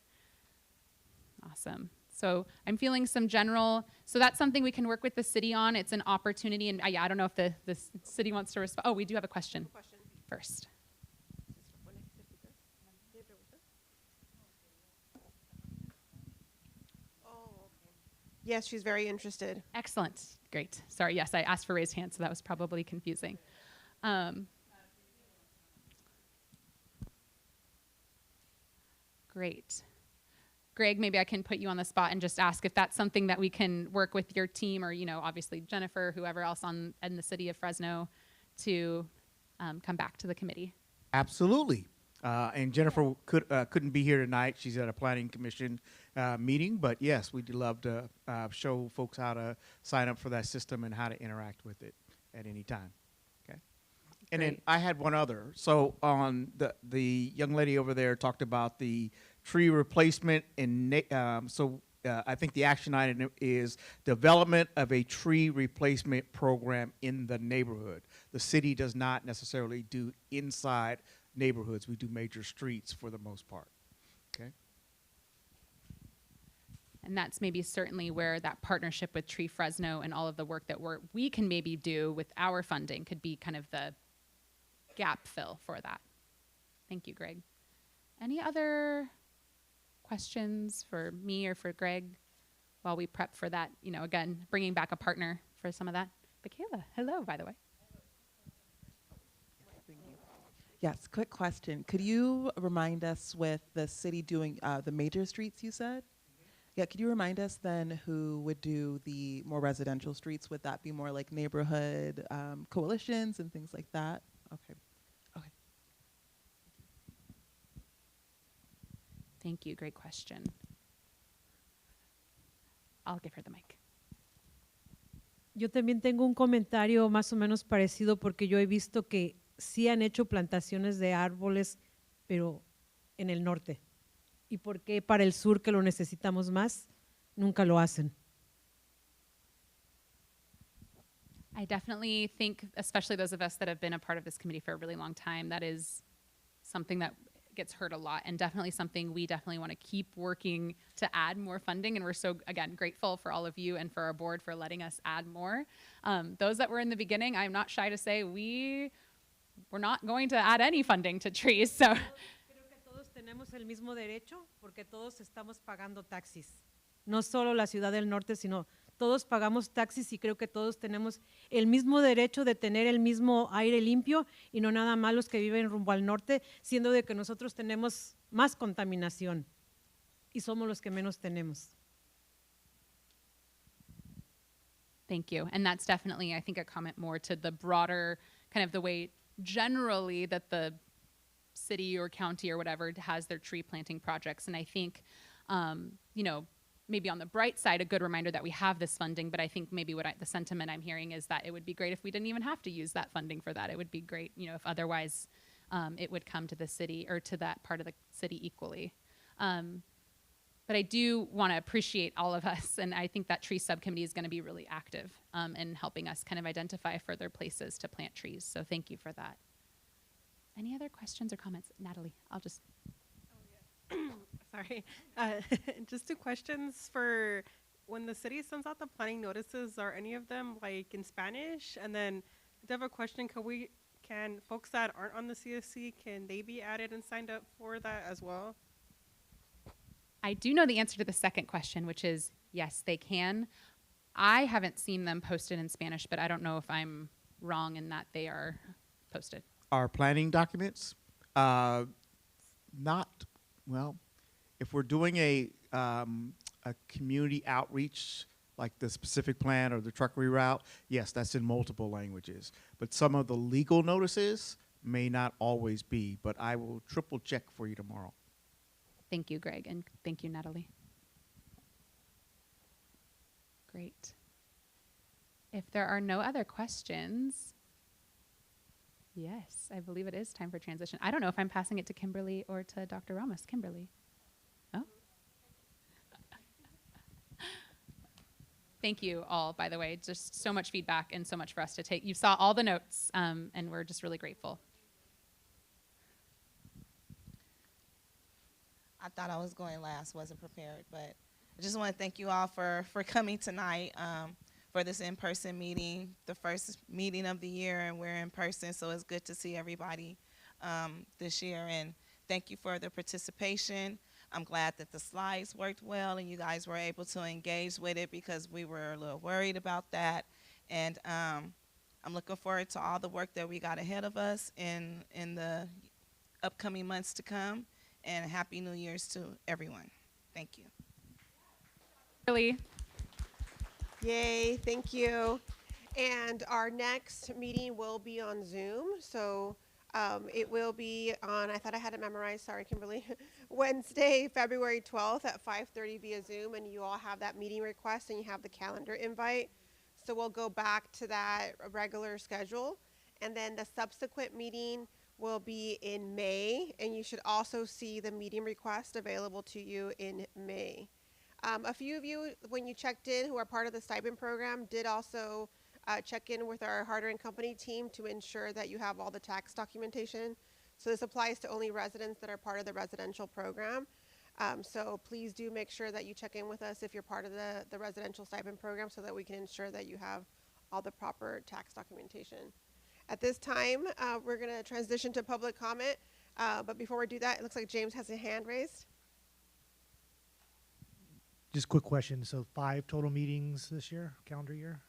Awesome. So I'm feeling some general, so that's something we can work with the city on. It's an opportunity, and I don't know if the city wants to respond. Oh, we do have a question first. Yes, she's very interested. Excellent. Great. Sorry, yes, I asked for raised hands, so that was probably confusing. Great. Greg, maybe I can put you on the spot and just ask if that's something that we can work with your team or, obviously Jennifer, whoever else in the city of Fresno to come back to the committee. Absolutely. And Jennifer couldn't be here tonight. She's at a planning commission meeting. But yes, we'd love to show folks how to sign up for that system and how to interact with it at any time. Okay. And then Great. I had one other. So on the young lady over there talked about the tree replacement and I think the action item is development of a tree replacement program in the neighborhood. The city does not necessarily do inside neighborhoods. We do major streets for the most part. Okay. And that's maybe certainly where that partnership with Tree Fresno and all of the work that we can maybe do with our funding could be kind of the gap fill for that. Thank you, Greg. Any other questions for me or for Greg while we prep for that? You know, again, bringing back a partner for some of that. Michaela, hello, by the way. Yes, quick question. Could you remind us with the city doing the major streets you said? Yeah, could you remind us then who would do the more residential streets? Would that be more like neighborhood coalitions and things like that? Okay. Okay. Thank you, great question. I'll give her the mic. Yo también tengo un comentario más o menos parecido porque yo he visto que sí han hecho plantaciones de árboles, pero en el norte. ¿Y por qué para el sur, que lo necesitamos más, nunca lo hacen? I definitely think, especially those of us that have been a part of this committee for a really long time, that is something that gets heard a lot, and definitely something we definitely want to keep working to add more funding. And we're so, again, grateful for all of you and for our board for letting us add more. Those that were in the beginning, I'm not shy to say we're not going to add any funding to trees. So Creo que todos tenemos el mismo derecho porque todos estamos pagando taxis. No solo la ciudad del norte, sino todos pagamos taxis y creo que todos tenemos el mismo derecho de tener el mismo aire limpio y no nada más los que viven rumbo al norte, siendo de que nosotros tenemos más contaminación y somos los que menos tenemos. thank you. And that's definitely, I think, a comment more to the broader kind of the way generally that the city or county or whatever has their tree planting projects. And I think, you know, maybe on the bright side, a good reminder that we have this funding, but I think maybe the sentiment I'm hearing is that it would be great if we didn't even have to use that funding for that. It would be great, you know, if otherwise it would come to the city or to that part of the city equally. But I do want to appreciate all of us, and I think that tree subcommittee is going to be really active in helping us kind of identify further places to plant trees. So thank you for that. Any other questions or comments? Natalie, I'll just... Sorry. Just two questions for when the city sends out the planning notices, are any of them like in Spanish? And then I do have a question. Can folks that aren't on the CSC, can they be added and signed up for that as well? I do know the answer to the second question, which is yes, they can. I haven't seen them posted in Spanish, but I don't know if I'm wrong in that they are posted. Our planning documents, not, well, if we're doing a community outreach, like the specific plan or the truck reroute, yes, that's in multiple languages. But some of the legal notices may not always be, but I will triple check for you tomorrow. Thank you, Greg, and thank you, Natalie. Great. If there are no other questions, yes, I believe it is time for transition. I don't know if I'm passing it to Kimberly or to Dr. Ramos. Kimberly. Oh. Thank you all, by the way. Just so much feedback and so much for us to take. You saw all the notes, and we're just really grateful. I thought I was going last, wasn't prepared, but I just want to thank you all for coming tonight for this in-person meeting, the first meeting of the year, and we're in person, so it's good to see everybody this year, and thank you for the participation. I'm glad that the slides worked well and you guys were able to engage with it because we were a little worried about that, and I'm looking forward to all the work that we got ahead of us in the upcoming months to come. And Happy New Year's to everyone. Thank you. Really? Yay, thank you. And our next meeting will be on Zoom. So It will be on, I thought I had it memorized, sorry, Kimberly, Wednesday, February 12th at 5:30 via Zoom, and you all have that meeting request and you have the calendar invite. So we'll go back to that regular schedule. And then the subsequent meeting will be in May, and you should also see the meeting request available to you in May. A few of you, when you checked in, who are part of the stipend program, did also check in with our Harder and Company team to ensure that you have all the tax documentation. So this applies to only residents that are part of the residential program. So please do make sure that you check in with us if you're part of the residential stipend program so that we can ensure that you have all the proper tax documentation. At this time, we're going to transition to public comment. But before we do that, it looks like James has a hand raised. Just quick question. So 5 total meetings this year, calendar year?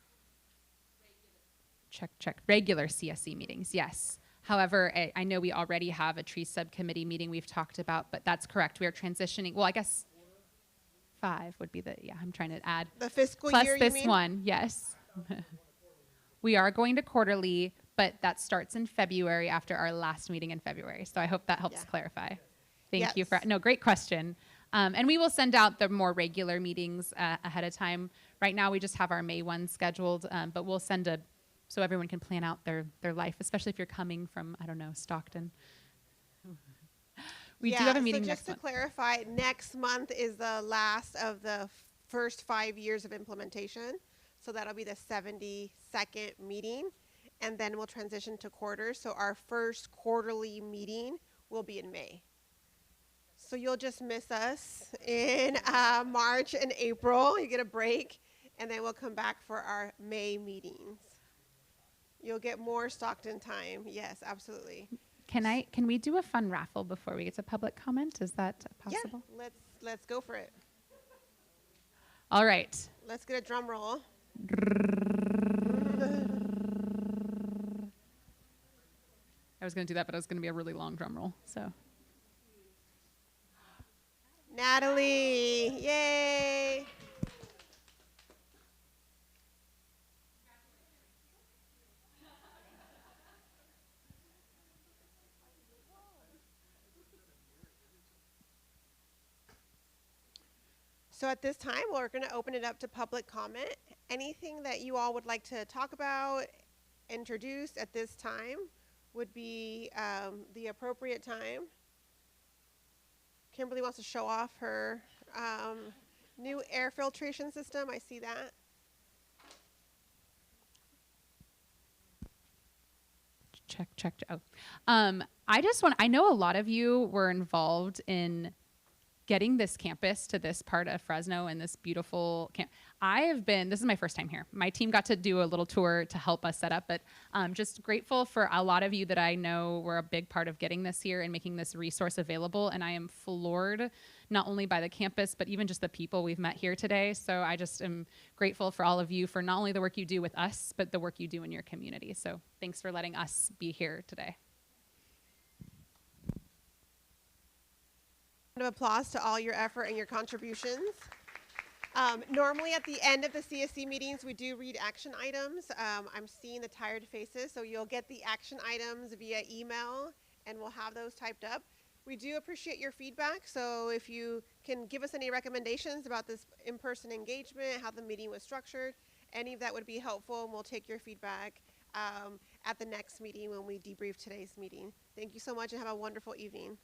Check. Regular CSC meetings, yes. However, I know we already have a tree subcommittee meeting we've talked about, but that's correct. We are transitioning. Well, I guess 5 would be I'm trying to add. The fiscal plus year, this you mean? one, yes. We are going to quarterly, but that starts in February after our last meeting in February. So I hope that helps clarify. Thank you for, no, great question. And we will send out the more regular meetings ahead of time. Right now, we just have our May one scheduled, but we'll send so everyone can plan out their life, especially if you're coming from, I don't know, Stockton. We do have a meeting next month. So just to clarify, next month is the last of the first 5 years of implementation. So that'll be the 72nd meeting. And then we'll transition to quarters. So our first quarterly meeting will be in May. So you'll just miss us in March and April. You get a break. And then we'll come back for our May meetings. You'll get more Stockton time. Yes, absolutely. Can we do a fun raffle before we get to public comment? Is that possible? Yeah, let's go for it. All right. Let's get a drum roll. I was going to do that, but it was going to be a really long drum roll. So, Natalie, yay! So at this time, we're going to open it up to public comment. Anything that you all would like to talk about, introduce at this time would be the appropriate time. Kimberly wants to show off her new air filtration system. I see that. Check. Oh, I know a lot of you were involved in getting this campus to this part of Fresno and this beautiful camp. This is my first time here. My team got to do a little tour to help us set up, but just grateful for a lot of you that I know were a big part of getting this here and making this resource available. And I am floored not only by the campus, but even just the people we've met here today. So I just am grateful for all of you for not only the work you do with us, but the work you do in your community. So thanks for letting us be here today. Round of applause to all your effort and your contributions. Normally at the end of the CSC meetings, we do read action items. I'm seeing the tired faces, so you'll get the action items via email, and we'll have those typed up. We do appreciate your feedback, so if you can give us any recommendations about this in-person engagement, how the meeting was structured, any of that would be helpful, and we'll take your feedback at the next meeting when we debrief today's meeting. Thank you so much, and have a wonderful evening.